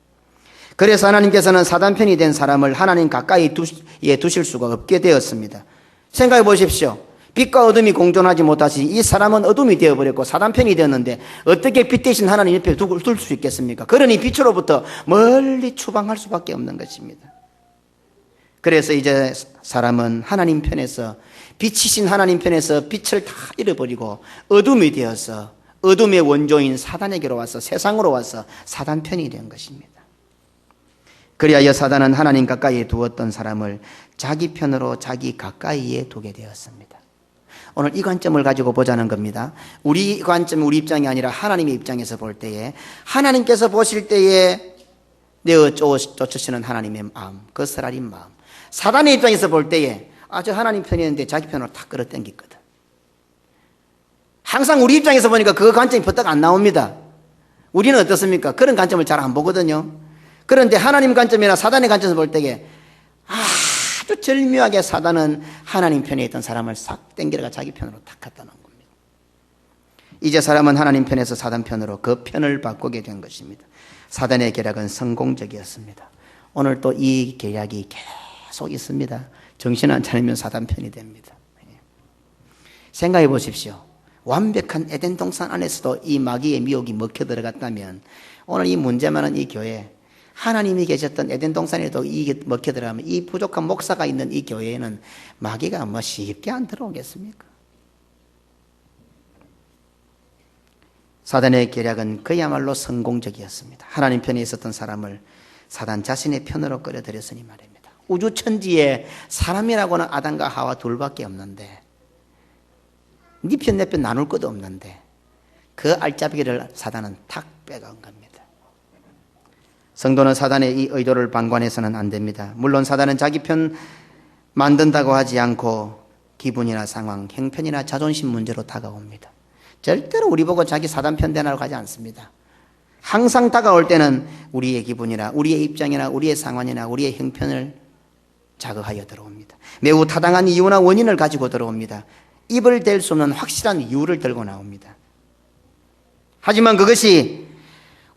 그래서 하나님께서는 사단 편이 된 사람을 하나님 가까이 두실 수가 없게 되었습니다. 생각해 보십시오. 빛과 어둠이 공존하지 못하시 이 사람은 어둠이 되어버렸고 사단 편이 되었는데 어떻게 빛 대신 하나님 옆에 둘 수 있겠습니까? 그러니 빛으로부터 멀리 추방할 수밖에 없는 것입니다. 그래서 이제 사람은 하나님 편에서 빛이신 하나님 편에서 빛을 다 잃어버리고 어둠이 되어서 어둠의 원조인 사단에게로 와서 세상으로 와서 사단 편이 된 것입니다. 그리하여 사단은 하나님 가까이에 두었던 사람을 자기 편으로 자기 가까이에 두게 되었습니다. 오늘 이 관점을 가지고 보자는 겁니다. 우리 관점, 우리 입장이 아니라 하나님의 입장에서 볼 때에 하나님께서 보실 때에 내어 쫓으시는 하나님의 마음, 그 쓰라린 마음. 사단의 입장에서 볼 때에 저 하나님 편이었는데 자기 편으로 탁 끌어당겼거든. 항상 우리 입장에서 보니까 그 관점이 버떡 안 나옵니다. 우리는 어떻습니까? 그런 관점을 잘 안 보거든요. 그런데 하나님 관점이나 사단의 관점에서 볼 때에 아주 절묘하게 사단은 하나님 편에 있던 사람을 싹 땡겨가 자기 편으로 탁 갖다 놓은 겁니다. 이제 사람은 하나님 편에서 사단 편으로 그 편을 바꾸게 된 것입니다. 사단의 계략은 성공적이었습니다. 오늘 또 이 계략이 계속 있습니다. 정신 안 차리면 사단 편이 됩니다. 생각해 보십시오. 완벽한 에덴 동산 안에서도 이 마귀의 미혹이 먹혀 들어갔다면 오늘 이 문제 많은 이 교회, 하나님이 계셨던 에덴 동산에도 이게 먹혀 들어가면 이 부족한 목사가 있는 이 교회에는 마귀가 뭐 쉽게 안 들어오겠습니까? 사단의 계략은 그야말로 성공적이었습니다. 하나님 편에 있었던 사람을 사단 자신의 편으로 끌어들였으니 말입니다. 우주 천지에 사람이라고는 아담과 하와 둘밖에 없는데 네 편 내 편 나눌 것도 없는데 그 알짜배기를 사단은 탁 빼간 겁니다. 성도는 사단의 이 의도를 방관해서는 안 됩니다. 물론 사단은 자기 편 만든다고 하지 않고 기분이나 상황, 형편이나 자존심 문제로 다가옵니다. 절대로 우리 보고 자기 사단 편 되라고 하지 않습니다. 항상 다가올 때는 우리의 기분이나 우리의 입장이나 우리의 상황이나 우리의 형편을 자극하여 들어옵니다. 매우 타당한 이유나 원인을 가지고 들어옵니다. 입을 댈 수 없는 확실한 이유를 들고 나옵니다. 하지만 그것이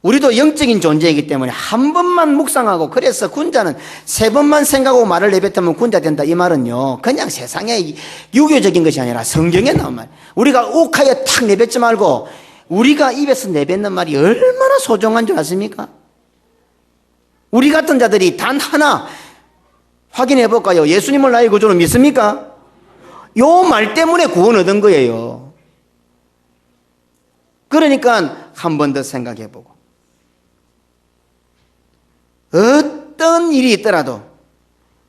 우리도 영적인 존재이기 때문에 한 번만 묵상하고 그래서 군자는 3번만 생각하고 말을 내뱉으면 군자 된다. 이 말은요 그냥 세상의 유교적인 것이 아니라 성경에 나온 말. 우리가 욱하여 탁 내뱉지 말고 우리가 입에서 내뱉는 말이 얼마나 소중한 줄 아십니까? 우리 같은 자들이 단 하나 확인해 볼까요? 예수님을 나의 구주로 믿습니까? 요 말 때문에 구원 얻은 거예요. 그러니까 한 번 더 생각해 보고 어떤 일이 있더라도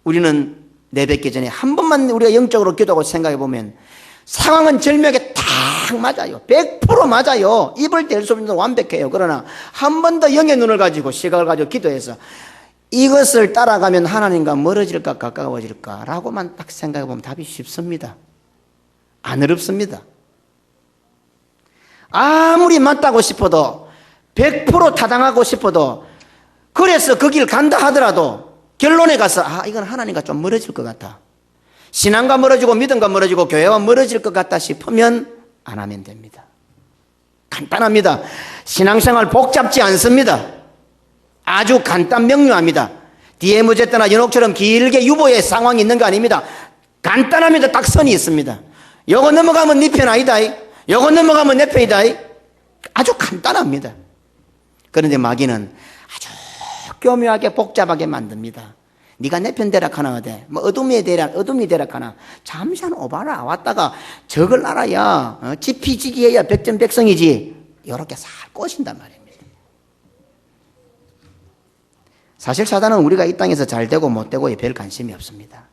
우리는 내뱉기 전에 한 번만 우리가 영적으로 기도하고 생각해 보면 상황은 절묘하게 딱 맞아요. 100% 맞아요. 입을 댈 수 없는 완벽해요. 그러나 한 번 더 영의 눈을 가지고 시각을 가지고 기도해서 이것을 따라가면 하나님과 멀어질까 가까워질까 라고만 딱 생각해 보면 답이 쉽습니다. 안 어렵습니다. 아무리 맞다고 싶어도 100% 타당하고 싶어도 그래서 그 길 간다 하더라도 결론에 가서 이건 하나님과 좀 멀어질 것 같다. 신앙과 멀어지고 믿음과 멀어지고 교회와 멀어질 것 같다 싶으면 안 하면 됩니다. 간단합니다. 신앙생활 복잡지 않습니다. 아주 간단 명료합니다. DMZ나 연옥처럼 길게 유보의 상황이 있는 거 아닙니다. 간단합니다. 딱 선이 있습니다. 요거 넘어가면 네 편 아니다. 요거 넘어가면 내 편이다. 아주 간단합니다. 그런데 마귀는 아주 교묘하게 복잡하게 만듭니다. 네가 내 편 대락하나 어때? 뭐 어둠이 대락하나? 잠시 한 오바라 왔다가 적을 알아야 지피지기해야 백전백성이지. 이렇게 살 꼬신단 말입니다. 사실 사단은 우리가 이 땅에서 잘 되고 못 되고에 별 관심이 없습니다.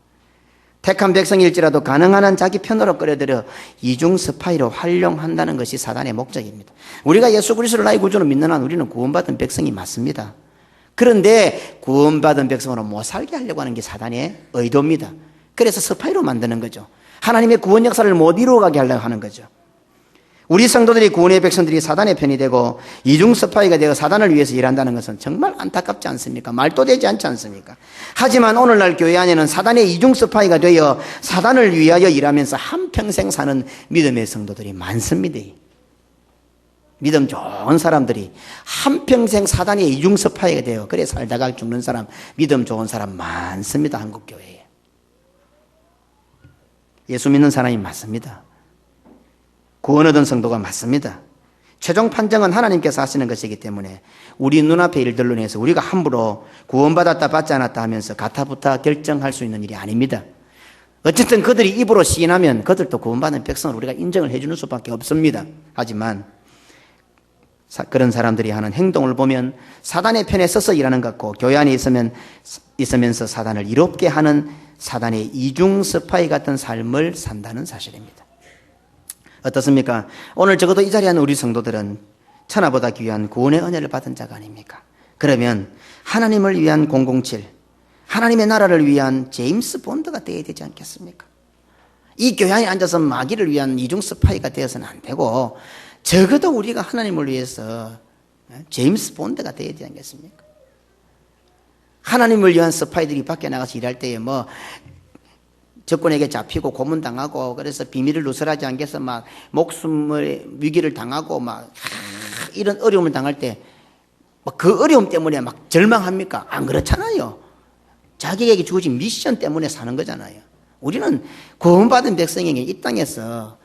택한 백성일지라도 가능한 한 자기 편으로 끌어들여 이중 스파이로 활용한다는 것이 사단의 목적입니다. 우리가 예수 그리스도를 나의 구주로 믿는 한 우리는 구원받은 백성이 맞습니다. 그런데 구원받은 백성으로 못 살게 하려고 하는 게 사단의 의도입니다. 그래서 스파이로 만드는 거죠. 하나님의 구원 역사를 못 이루어가게 하려고 하는 거죠. 우리 성도들이 구원의 백성들이 사단의 편이 되고 이중 스파이가 되어 사단을 위해서 일한다는 것은 정말 안타깝지 않습니까? 말도 되지 않지 않습니까? 하지만 오늘날 교회 안에는 사단의 이중 스파이가 되어 사단을 위하여 일하면서 한평생 사는 믿음의 성도들이 많습니다. 믿음 좋은 사람들이 한평생 사단의 이중 스파이가 되어 그래 살다가 죽는 사람, 믿음 좋은 사람 많습니다. 한국 교회에. 예수 믿는 사람이 맞습니다. 구원 얻은 성도가 맞습니다. 최종 판정은 하나님께서 하시는 것이기 때문에 우리 눈앞의 일들로 인해서 우리가 함부로 구원받았다 받지 않았다 하면서 가타부타 결정할 수 있는 일이 아닙니다. 어쨌든 그들이 입으로 시인하면 그들도 구원받은 백성을 우리가 인정을 해주는 수밖에 없습니다. 하지만 그런 사람들이 하는 행동을 보면 사단의 편에 서서 일하는 것 같고 교회 안에 있으면서 사단을 이롭게 하는 사단의 이중 스파이 같은 삶을 산다는 사실입니다. 어떻습니까? 오늘 적어도 이 자리에 있는 우리 성도들은 천하보다 귀한 구원의 은혜를 받은 자가 아닙니까? 그러면 하나님을 위한 007, 하나님의 나라를 위한 제임스 본드가 되어야 되지 않겠습니까? 이 교회 안에 앉아서 마귀를 위한 이중 스파이가 되어서는 안 되고 적어도 우리가 하나님을 위해서 제임스 본드가 되어야 되지 않겠습니까? 하나님을 위한 스파이들이 밖에 나가서 일할 때에 뭐 적군에게 잡히고 고문당하고 그래서 비밀을 누설하지 않게 해서 막 목숨을 위기를 당하고 막 이런 어려움을 당할 때 그 어려움 때문에 막 절망합니까? 안 그렇잖아요. 자기에게 주어진 미션 때문에 사는 거잖아요. 우리는 구원받은 백성에게 이 땅에서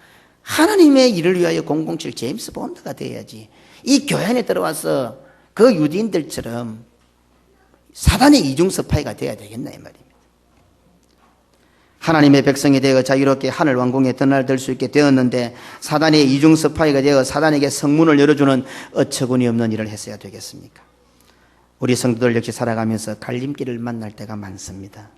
하나님의 일을 위하여 007 제임스 본드가 되어야지. 이 교회 안에 들어와서 그 유대인들처럼 사단의 이중 스파이가 되어야 되겠나 이 말입니다. 하나님의 백성이 되어 자유롭게 하늘 왕궁에 드날들 수 있게 되었는데 사단의 이중 스파이가 되어 사단에게 성문을 열어주는 어처구니 없는 일을 했어야 되겠습니까? 우리 성도들 역시 살아가면서 갈림길을 만날 때가 많습니다.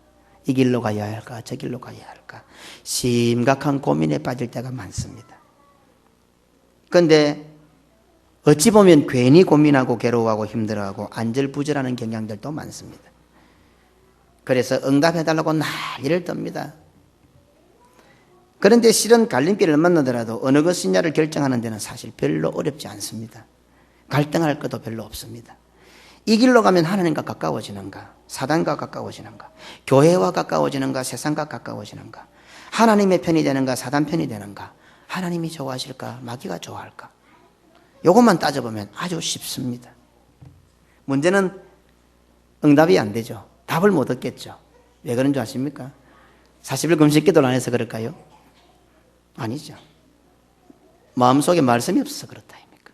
이 길로 가야 할까 저 길로 가야 할까 심각한 고민에 빠질 때가 많습니다. 그런데 어찌 보면 괜히 고민하고 괴로워하고 힘들어하고 안절부절하는 경향들도 많습니다. 그래서 응답해달라고 난리를 떱니다. 그런데 실은 갈림길을 만나더라도 어느 것이냐를 결정하는 데는 사실 별로 어렵지 않습니다. 갈등할 것도 별로 없습니다. 이 길로 가면 하나님과 가까워지는가, 사단과 가까워지는가, 교회와 가까워지는가, 세상과 가까워지는가, 하나님의 편이 되는가, 사단 편이 되는가, 하나님이 좋아하실까, 마귀가 좋아할까, 이것만 따져보면 아주 쉽습니다. 문제는 응답이 안 되죠. 답을 못 얻겠죠. 왜 그런 줄 아십니까? 40일 금식 기도를 안 해서 그럴까요? 아니죠. 마음속에 말씀이 없어서 그렇다 아닙니까?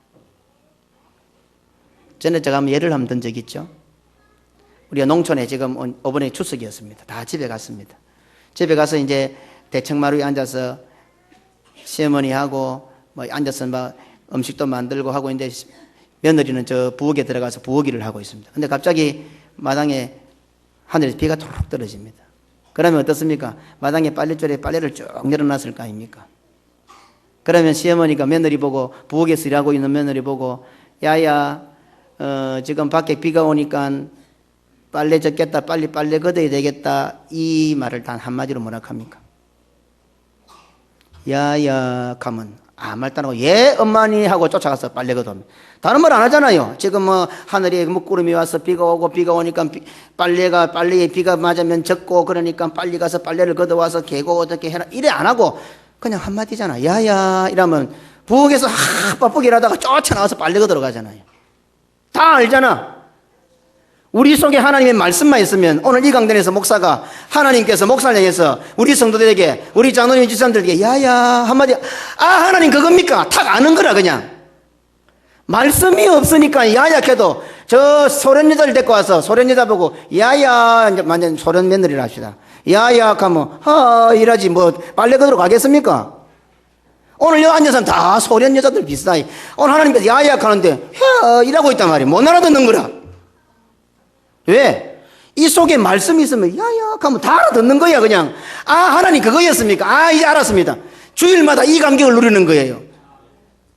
전에 제가 예를 한번 든 적이 있죠. 우리가 농촌에 지금 이번에 추석이었습니다. 다 집에 갔습니다. 집에 가서 이제 대청마루에 앉아서 시어머니하고 뭐 앉아서 막 음식도 만들고 하고 있는데 며느리는 저 부엌에 들어가서 부엌일을 하고 있습니다. 근데 갑자기 마당에 하늘에서 비가 툭 떨어집니다. 그러면 어떻습니까? 마당에 빨랫줄에 빨래를 쭉 내려놨을 거 아닙니까? 그러면 시어머니가 며느리 보고 부엌에서 일하고 있는 며느리 보고 야야 지금 밖에 비가 오니까 빨래 젖겠다 빨리 빨래 걷어야 되겠다 이 말을 단 한마디로 뭐라 합니까? 야야 가면 아무 말도 안 하고 예 엄마니 하고 쫓아가서 빨래 걷어옵니다. 다른 말 안 하잖아요. 지금 뭐 하늘에 먹구름이 와서 비가 오고 비가 오니까 빨래에 비가 맞으면 젖고 그러니까 빨리 가서 빨래를 걷어와서 개고 어떻게 해라 이래 안 하고 그냥 한마디잖아. 야야 이러면 부엌에서 바쁘게 일하다가 쫓아나와서 빨래 걷으러 가잖아요. 다 알잖아. 우리 속에 하나님의 말씀만 있으면 오늘 이 강단에서 목사가 하나님께서 목사를 향해서 우리 성도들에게 우리 장로님 집사람들에게 야야 한마디 하나님 그겁니까? 탁 아는 거라 그냥. 말씀이 없으니까 야약해도 저 소련 여자를 데리고 와서 소련 여자 보고 야야, 이제 완전 소련 며느리를 합시다. 야야 하면 이러지 뭐 빨래 거들어 가겠습니까? 오늘 여기 앉은 사람 다 소련 여자들 비슷하게 오늘 하나님께서 야야 하는데 이라고 있단 말이에요. 못 알아듣는 거라. 왜? 이 속에 말씀이 있으면 야야 하면 다 알아듣는 거야. 그냥 하나님 그거였습니까? 이제 알았습니다. 주일마다 이 감격을 누리는 거예요.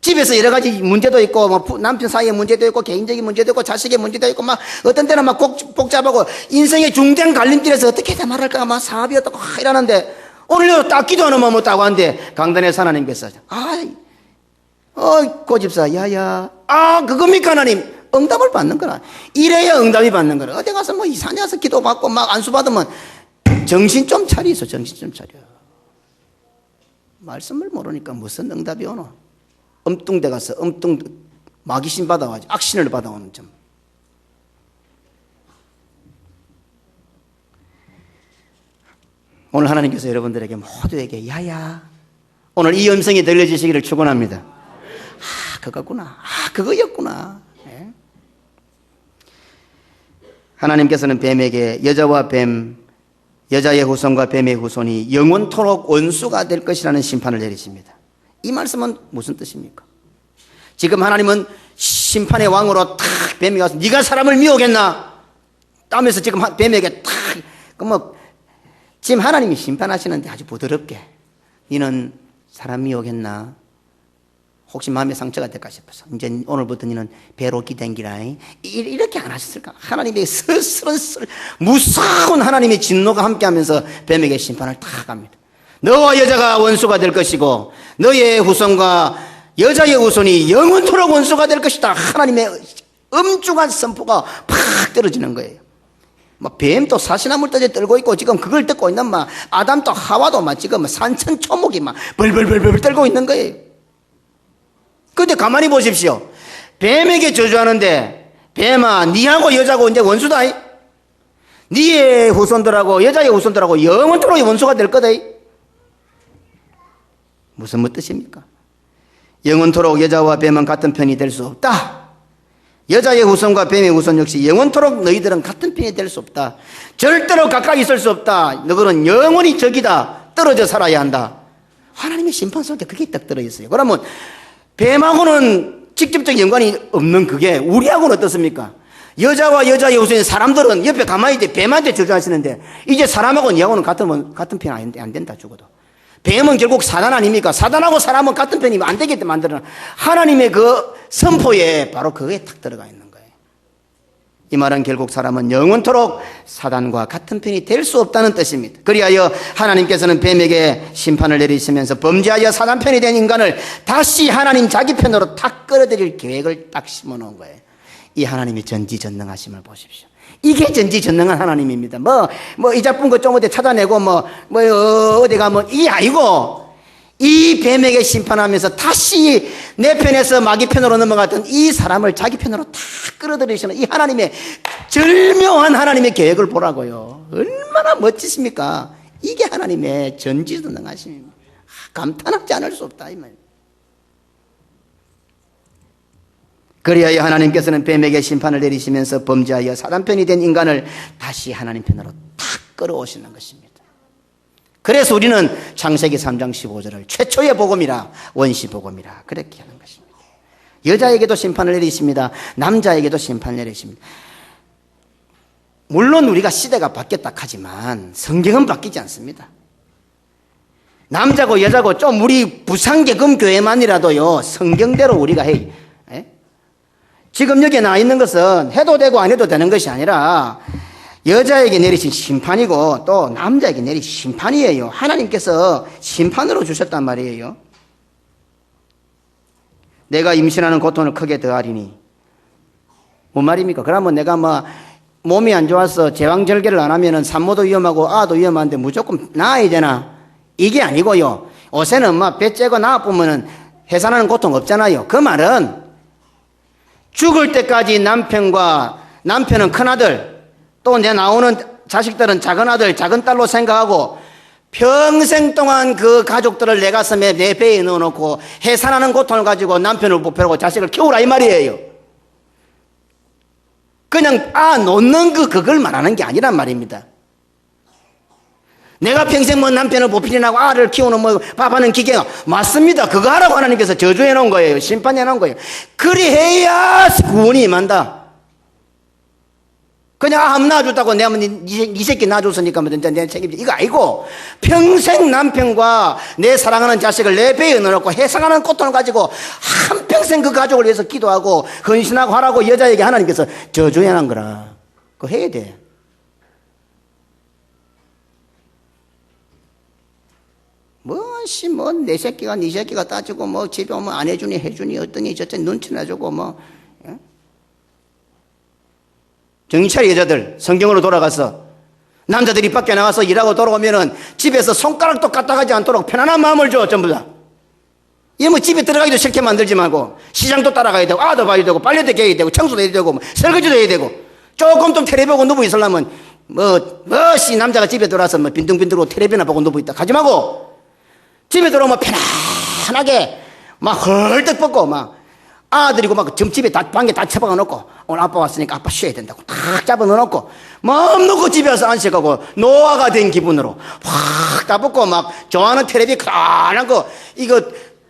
집에서 여러 가지 문제도 있고, 뭐 남편 사이의 문제도 있고, 개인적인 문제도 있고, 자식의 문제도 있고, 막 어떤 때는 막 복잡하고, 인생의 중대한 갈림길에서 어떻게 다 말할까, 막 사업이 어떻고, 이러는데, 오늘 딱 기도하는 마음을 딱 왔는데, 강단에서 하나님께서, 고집사, 야야, 그겁니까, 하나님? 응답을 받는 거라. 이래야 응답이 받는 거라. 어디 가서 뭐 이산에 가서 기도 받고, 막 안수 받으면, 정신 좀 차리소, 정신 좀 차려. 말씀을 모르니까 무슨 응답이 오노? 엉뚱대 가서 마귀신 받아가지고 악신을 받아오는 점. 오늘 하나님께서 여러분들에게 모두에게 야야 오늘 이 음성이 들려지시기를 축원합니다. 그거구나. 그거였구나. 네. 하나님께서는 뱀에게 여자의 후손과 뱀의 후손이 영원토록 원수가 될 것이라는 심판을 내리십니다. 이 말씀은 무슨 뜻입니까? 지금 하나님은 심판의 왕으로 탁 뱀이 와서 네가 사람을 미우겠나? 따면서 지금 뱀에게 탁 지금 하나님이 심판하시는데 아주 부드럽게 너는 사람 미우겠나? 혹시 마음에 상처가 될까 싶어서 이제 오늘부터 너는 배로 기댕기라 이렇게 안 하셨을까? 하나님의 슬슬 무서운 하나님의 진노가 함께하면서 뱀에게 심판을 탁 합니다. 너와 여자가 원수가 될 것이고 너의 후손과 여자의 후손이 영원토록 원수가 될 것이다. 하나님의 엄중한 선포가 팍 떨어지는 거예요. 뱀도 사시나물 떼에 떨고 있고 지금 그걸 듣고 있는 아담도 하와도 지금 산천초목이 벌벌벌벌 떨고 있는 거예요. 그런데 가만히 보십시오. 뱀에게 저주하는데 뱀아 니하고 여자고 이제 원수다. 니의 후손들하고 여자의 후손들하고 영원토록 원수가 될 거다. 무슨 뜻입니까? 영원토록 여자와 뱀은 같은 편이 될 수 없다. 여자의 후손과 뱀의 후손 역시 영원토록 너희들은 같은 편이 될 수 없다. 절대로 가까이 있을 수 없다. 너희는 영원히 적이다. 떨어져 살아야 한다. 하나님의 심판 속에 그게 딱 들어있어요. 그러면 뱀하고는 직접적인 연관이 없는 그게 우리하고는 어떻습니까? 여자와 여자의 후손인 사람들은 옆에 가만히 있는데 뱀한테 저주하시는데 이제 사람하고 니하고는 같은 편이 안 된다 죽어도. 뱀은 결국 사단 아닙니까? 사단하고 사람은 같은 편이면 안 되겠다 만드는 하나님의 그 선포에 바로 그게 탁 들어가 있는 거예요. 이 말은 결국 사람은 영원토록 사단과 같은 편이 될 수 없다는 뜻입니다. 그리하여 하나님께서는 뱀에게 심판을 내리시면서 범죄하여 사단 편이 된 인간을 다시 하나님 자기 편으로 탁 끌어들일 계획을 딱 심어놓은 거예요. 이 하나님의 전지전능하심을 보십시오. 이게 전지전능한 하나님입니다. 이 작품 거 좀 어디 찾아내고 어디 가면 이 아니고 이 뱀에게 심판하면서 다시 내 편에서 마귀 편으로 넘어갔던 이 사람을 자기 편으로 다 끌어들이시는 이 하나님의 절묘한 하나님의 계획을 보라고요. 얼마나 멋지십니까? 이게 하나님의 전지전능하심입니다. 감탄하지 않을 수 없다 이 말. 그리하여 하나님께서는 뱀에게 심판을 내리시면서 범죄하여 사단 편이 된 인간을 다시 하나님 편으로 탁 끌어오시는 것입니다. 그래서 우리는 창세기 3장 15절을 최초의 복음이라 원시복음이라 그렇게 하는 것입니다. 여자에게도 심판을 내리십니다. 남자에게도 심판을 내리십니다. 물론 우리가 시대가 바뀌었다 하지만 성경은 바뀌지 않습니다. 남자고 여자고 좀 우리 부산계금 교회만이라도요 성경대로 우리가 해. 지금 여기에 나와 있는 것은 해도 되고 안 해도 되는 것이 아니라 여자에게 내리신 심판이고 또 남자에게 내리신 심판이에요. 하나님께서 심판으로 주셨단 말이에요. 내가 임신하는 고통을 크게 더하리니 뭔 말입니까? 그러면 내가 몸이 안 좋아서 제왕절개를 안 하면은 산모도 위험하고 아도 위험한데 무조건 낳아야 되나? 이게 아니고요. 요새는 배 째고 낳아보면은 해산하는 고통 없잖아요. 그 말은 죽을 때까지 남편은 큰아들 또 내 나오는 자식들은 작은아들 작은딸로 생각하고 평생 동안 그 가족들을 내 가슴에 내 배에 넣어놓고 해산하는 고통을 가지고 남편을 부패하고 자식을 키우라 이 말이에요. 그냥 놓는 그걸 말하는 게 아니란 말입니다. 내가 평생 뭐 남편을 보필이나고 아를 키우는 뭐 밥하는 기계가 맞습니다. 그거 하라고 하나님께서 저주해 놓은 거예요. 심판해 놓은 거예요. 그리 해야 구원이 임한다. 그냥 한번 낳아줬다고 내가 네 새끼 낳아줬으니까 내 책임져 이거 아니고 평생 남편과 내 사랑하는 자식을 내 배에 넣어놓고 해상하는 고통을 가지고 한평생 그 가족을 위해서 기도하고 헌신하고 하라고 여자에게 하나님께서 저주해 놓은 거라. 그거 해야 돼. 내 새끼가 네 새끼가 따지고 뭐 집에 오면 안 해주니 해주니 어떠니 저쩌니 눈치나 주고 뭐. 예? 정찰 여자들 성경으로 돌아가서 남자들이 밖에 나가서 일하고 돌아오면은 집에서 손가락도 까딱하지 않도록 편안한 마음을 줘 전부 다. 이게 뭐 집에 들어가기도 싫게 만들지 말고 시장도 따라가야 되고 아도 봐야 되고 빨래도 개야 되고 청소도 해야 되고 뭐 설거지도 해야 되고 조금 좀 텔레비 보고 누워 있으려면 남자가 집에 들어와서 뭐 빈둥빈둥하고 텔레비나 보고 누워 있다 가지 말고 집에 들어오면 편안하게 막 헐떡 벗고 막 아들이고 막 집에 방에 다 처박아 놓고 오늘 아빠 왔으니까 아빠 쉬어야 된다고 탁 잡아 넣어놓고 마음 놓고 집에 와서 안식하고 노아가 된 기분으로 확 다 벗고 막 좋아하는 텔레비 크다란 거 이거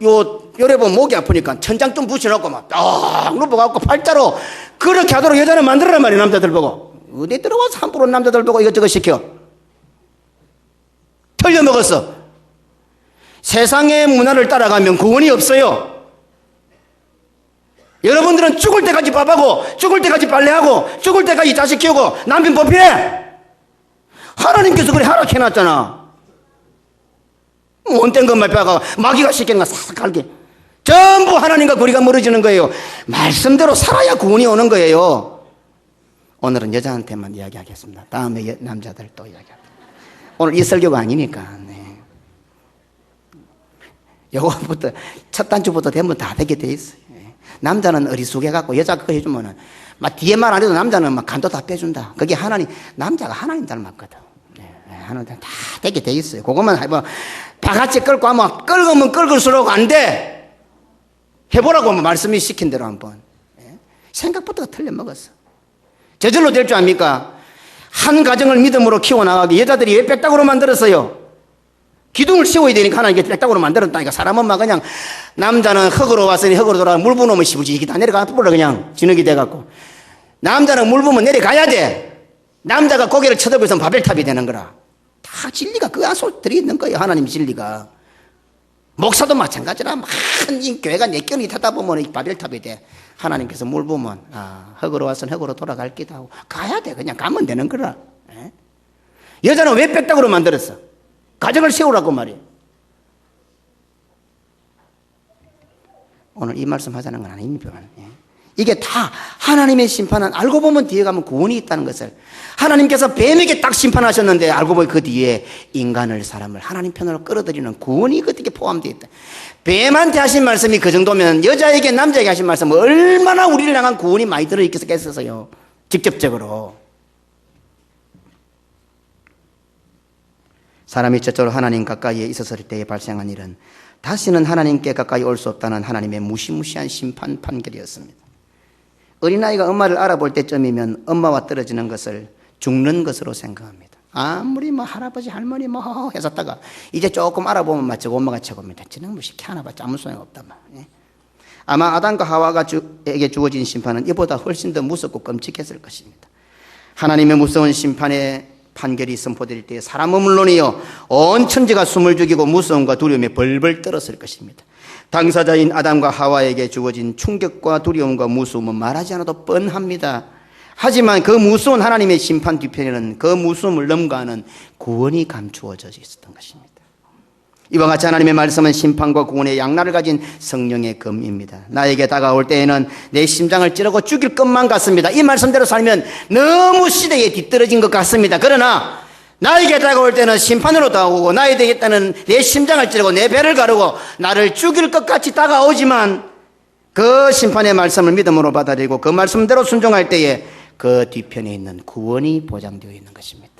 요래 보면 목이 아프니까 천장 좀 붙여놓고 막 딱 누워갖고 팔자로 그렇게 하도록 여자는 만들어란 말이야. 남자들 보고 어디 들어와서 함부로 남자들 보고 이것저것 시켜 틀려먹었어. 세상의 문화를 따라가면 구원이 없어요. 여러분들은 죽을 때까지 밥하고 죽을 때까지 빨래하고 죽을 때까지 자식 키우고 남편 보필해. 하나님께서 그래 하라 해놨잖아. 원된 것만 빼가 마귀가 시키는 거 싹 갈게. 전부 하나님과 거리가 멀어지는 거예요. 말씀대로 살아야 구원이 오는 거예요. 오늘은 여자한테만 이야기하겠습니다. 다음에 남자들 또 이야기합니다. 오늘 이 설교가 아니니까. 네. 요거부터 첫 단추부터 되면 다 되게 돼 있어요. 남자는 어리숙해 갖고 여자가 그거 해주면은 막 뒤에 말 안 해도 남자는 막 간도 다 빼준다. 그게 남자가 하나님 닮았거든. 하나님 다 되게 돼 있어요. 그것만 해봐. 바가지 끌고 하면 끌으면 끌을수록 안 돼. 해보라고 말씀이 시킨 대로 한번. 생각부터 틀려먹었어. 저절로 될 줄 압니까? 한 가정을 믿음으로 키워나가기 여자들이 왜 빽딱으로 만들었어요? 기둥을 씌워야 되니까 하나님께 빽딱으로 만들었다니까. 사람은 막 그냥 남자는 흙으로 왔으니 흙으로 돌아가 물 부으면 시부지 이게 다 내려가 뿌려 그냥 진흙이 돼갖고. 남자는 물 부으면 내려가야 돼. 남자가 고개를 쳐들고 있으면 바벨탑이 되는 거라. 다 진리가 그 안에 들어있는 거예요. 하나님 진리가. 목사도 마찬가지라. 많은 교회가 내견이 타다 보면 바벨탑이 돼. 하나님께서 물 부으면 흙으로 왔으니 흙으로 돌아갈기도 하고 가야 돼. 그냥 가면 되는 거라. 에? 여자는 왜 빽딱으로 만들었어? 가정을 세우라고 말이에요. 오늘 이 말씀 하자는 건 아닙니다. 이게 다 하나님의 심판은 알고 보면 뒤에 가면 구원이 있다는 것을 하나님께서 뱀에게 딱 심판하셨는데 알고 보니 그 뒤에 인간을 사람을 하나님 편으로 끌어들이는 구원이 그렇게 포함되어 있다. 뱀한테 하신 말씀이 그 정도면 여자에게 남자에게 하신 말씀은 얼마나 우리를 향한 구원이 많이 들어있겠어요. 직접적으로. 사람이 저쪽으로 하나님 가까이에 있었을 때에 발생한 일은 다시는 하나님께 가까이 올 수 없다는 하나님의 무시무시한 심판 판결이었습니다. 어린아이가 엄마를 알아볼 때쯤이면 엄마와 떨어지는 것을 죽는 것으로 생각합니다. 아무리 할아버지 할머니 했었다가 이제 조금 알아보면 마치 엄마가 최고입니다. 저는 뭐 시키 하나 봤자 아무 소용없단 말이에요. 아마 아담과 하와에게 주어진 심판은 이보다 훨씬 더 무섭고 끔찍했을 것입니다. 하나님의 무서운 심판의 판결이 선포될 때 사람은 물론이요 온 천지가 숨을 죽이고 무서움과 두려움에 벌벌 떨었을 것입니다. 당사자인 아담과 하와에게 주어진 충격과 두려움과 무서움은 말하지 않아도 뻔합니다. 하지만 그 무서운 하나님의 심판 뒤편에는 그 무서움을 넘가하는 구원이 감추어져 있었던 것입니다. 이와 같이 하나님의 말씀은 심판과 구원의 양날을 가진 성령의 검입니다. 나에게 다가올 때에는 내 심장을 찌르고 죽일 것만 같습니다. 이 말씀대로 살면 너무 시대에 뒤떨어진 것 같습니다. 그러나 나에게 다가올 때는 심판으로 다가오고 나에게 되겠다는 내 심장을 찌르고 내 배를 가르고 나를 죽일 것 같이 다가오지만 그 심판의 말씀을 믿음으로 받아들이고 그 말씀대로 순종할 때에 그 뒤편에 있는 구원이 보장되어 있는 것입니다.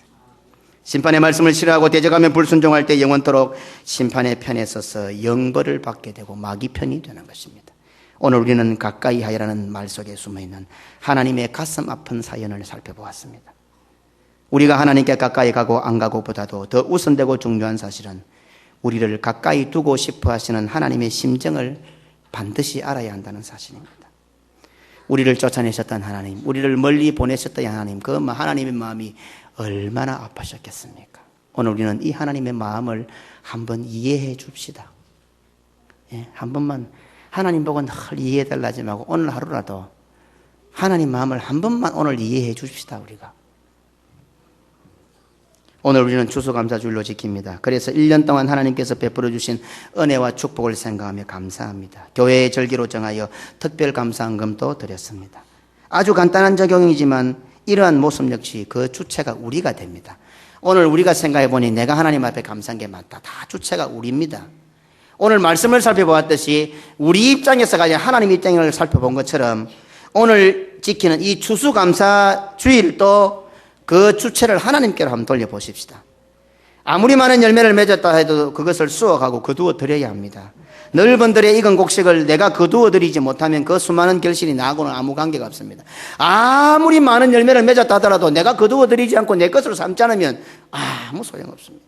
심판의 말씀을 싫어하고 대적하며 불순종할 때 영원토록 심판의 편에 서서 영벌을 받게 되고 마귀 편이 되는 것입니다. 오늘 우리는 가까이 하여라는 말 속에 숨어있는 하나님의 가슴 아픈 사연을 살펴보았습니다. 우리가 하나님께 가까이 가고 안 가고보다도 더 우선되고 중요한 사실은 우리를 가까이 두고 싶어 하시는 하나님의 심정을 반드시 알아야 한다는 사실입니다. 우리를 쫓아내셨던 하나님, 우리를 멀리 보내셨던 하나님, 그 하나님의 마음이 얼마나 아프셨겠습니까? 오늘 우리는 이 하나님의 마음을 한번 이해해 줍시다. 한 번만 하나님 보고 늘 이해해 달라지 말고 오늘 하루라도 하나님 마음을 한 번만 오늘 이해해 줍시다. 우리가 오늘 우리는 추수감사주일로 지킵니다. 그래서 1년 동안 하나님께서 베풀어 주신 은혜와 축복을 생각하며 감사합니다. 교회의 절기로 정하여 특별 감사헌금도 드렸습니다. 아주 간단한 적용이지만 이러한 모습 역시 그 주체가 우리가 됩니다. 오늘 우리가 생각해 보니 내가 하나님 앞에 감사한 게 맞다. 다 주체가 우리입니다. 오늘 말씀을 살펴보았듯이 우리 입장에서가 아니라 하나님 입장을 살펴본 것처럼 오늘 지키는 이 추수감사주일도 그 주체를 하나님께로 한번 돌려보십시다. 아무리 많은 열매를 맺었다 해도 그것을 수확하고 거두어 드려야 합니다. 넓은 들에 익은 곡식을 내가 거두어 드리지 못하면 그 수많은 결실이 나하고는 아무 관계가 없습니다. 아무리 많은 열매를 맺었다 하더라도 내가 거두어 드리지 않고 내 것으로 삼지 않으면 아무 소용없습니다.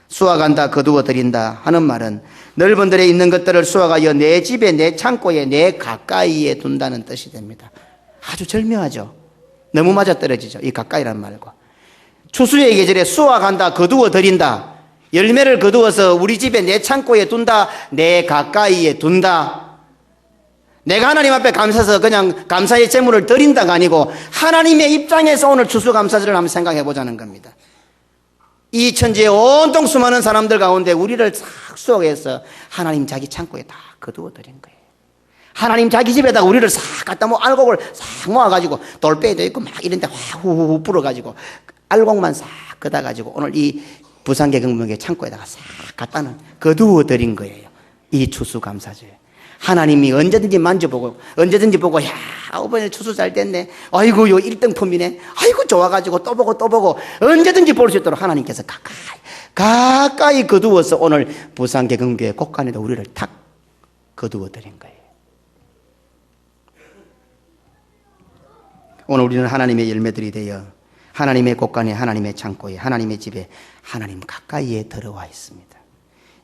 수확한다, 거두어 드린다 하는 말은 넓은 들에 있는 것들을 수확하여 내 집에, 내 창고에, 내 가까이에 둔다는 뜻이 됩니다. 아주 절묘하죠. 너무 맞아떨어지죠. 이 가까이란 말과. 추수의 계절에 수확한다, 거두어 드린다. 열매를 거두어서 우리 집에 내 창고에 둔다, 내 가까이에 둔다. 내가 하나님 앞에 감사해서 그냥 감사의 제물을 드린다가 아니고 하나님의 입장에서 오늘 추수감사절을 한번 생각해 보자는 겁니다. 이 천지에 온통 수많은 사람들 가운데 우리를 싹 수확해서 하나님 자기 창고에 다 거두어 드린 거예요. 하나님 자기 집에다 우리를 싹 갖다 알곡을 싹 모아가지고 돌배에도 있고 막 이런 데 후후후 불어가지고 알곡만 싹 걷어가지고 오늘 이 부산계 경북의 창고에다가 싹 갖다는 거두어 드린 거예요. 이 추수감사절. 하나님이 언제든지 만져보고 언제든지 보고 야 이번에 추수 잘 됐네. 아이고 요 1등품이네. 아이고 좋아가지고 또 보고 언제든지 볼 수 있도록 하나님께서 가까이 거두어서 오늘 부산계 경북의 곳간에도 우리를 탁 거두어 드린 거예요. 오늘 우리는 하나님의 열매들이 되어 하나님의 곳간에, 하나님의 창고에, 하나님의 집에, 하나님 가까이에 들어와 있습니다.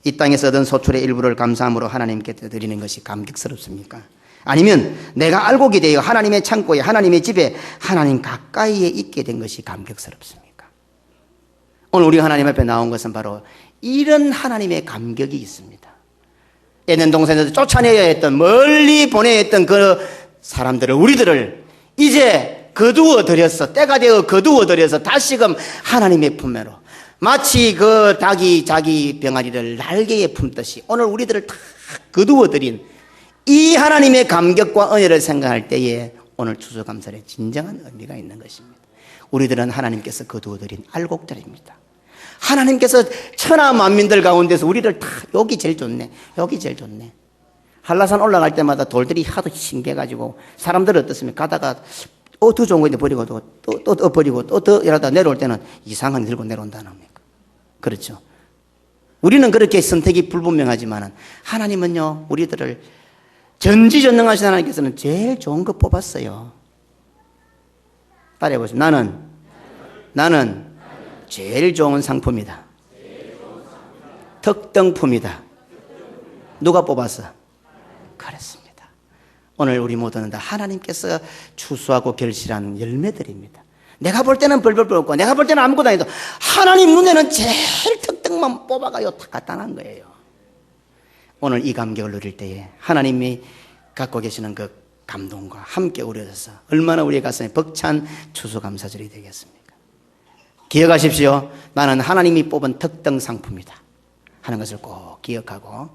이 땅에서 얻은 소출의 일부를 감사함으로 하나님께 드리는 것이 감격스럽습니까? 아니면 내가 알곡이 되어 하나님의 창고에, 하나님의 집에, 하나님 가까이에 있게 된 것이 감격스럽습니까? 오늘 우리가 하나님 앞에 나온 것은 바로 이런 하나님의 감격이 있습니다. 에덴 동산에서 쫓아내야 했던, 멀리 보내야 했던 그 사람들을, 우리들을 이제 거두어 들여서, 때가 되어 거두어 들여서 다시금 하나님의 품매로, 마치 그 닭이 자기 병아리를 날개에 품듯이 오늘 우리들을 다 거두어 들인 이 하나님의 감격과 은혜를 생각할 때에 오늘 추수감사의 진정한 의미가 있는 것입니다. 우리들은 하나님께서 거두어 들인 알곡들입니다. 하나님께서 천하 만민들 가운데서 우리를 다 여기 제일 좋네, 여기 제일 좋네. 한라산 올라갈 때마다 돌들이 하도 신기해가지고 사람들은 어떻습니까? 가다가 더 좋은 거 있는데 버리고 또 버리고 또 더 이러다 내려올 때는 이상한 들고 내려온다는 겁니까? 그렇죠. 우리는 그렇게 선택이 불분명하지만 하나님은요 우리들을 전지전능하신 하나님께서는 제일 좋은 거 뽑았어요. 따라해보세요. 나는 제일 좋은 상품이다. 특등품이다. 누가 뽑았어? 그렇습니다. 오늘 우리 모두는 다 하나님께서 추수하고 결실한 열매들입니다. 내가 볼 때는 벌벌 없고 내가 볼 때는 아무것도 아니도 하나님 눈에는 제일 특등만 뽑아가요 다 갖다 놓은 거예요. 오늘 이 감격을 누릴 때에 하나님이 갖고 계시는 그 감동과 함께 우려져서 얼마나 우리의 가슴에 벅찬 추수감사절이 되겠습니까? 기억하십시오. 나는 하나님이 뽑은 특등 상품이다 하는 것을 꼭 기억하고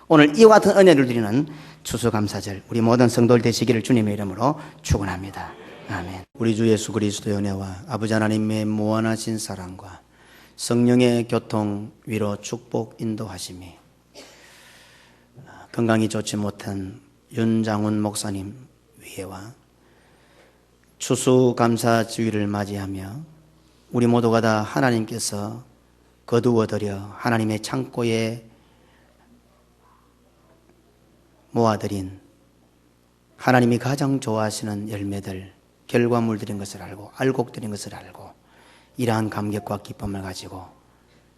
오늘 이와 같은 은혜를 드리는 추수감사절 우리 모든 성도들 되시기를 주님의 이름으로 축원합니다. 아멘. 우리 주 예수 그리스도의 은혜와 아버지 하나님의 무한하신 사랑과 성령의 교통, 위로, 축복, 인도하심이 건강이 좋지 못한 윤장훈 목사님 위에와 추수감사주의를 맞이하며 우리 모두가 다 하나님께서 거두어들여 하나님의 창고에 모아들인 하나님이 가장 좋아하시는 열매들, 결과물들인 것을 알고 알곡들인 것을 알고 이러한 감격과 기쁨을 가지고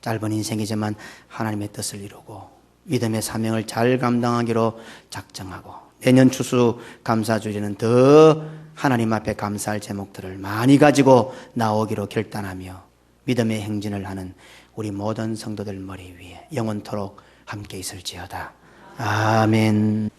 짧은 인생이지만 하나님의 뜻을 이루고 믿음의 사명을 잘 감당하기로 작정하고 내년 추수 감사주일에는 더 하나님 앞에 감사할 제목들을 많이 가지고 나오기로 결단하며 믿음의 행진을 하는 우리 모든 성도들 머리 위에 영원토록 함께 있을지어다. 아멘.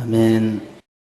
아멘.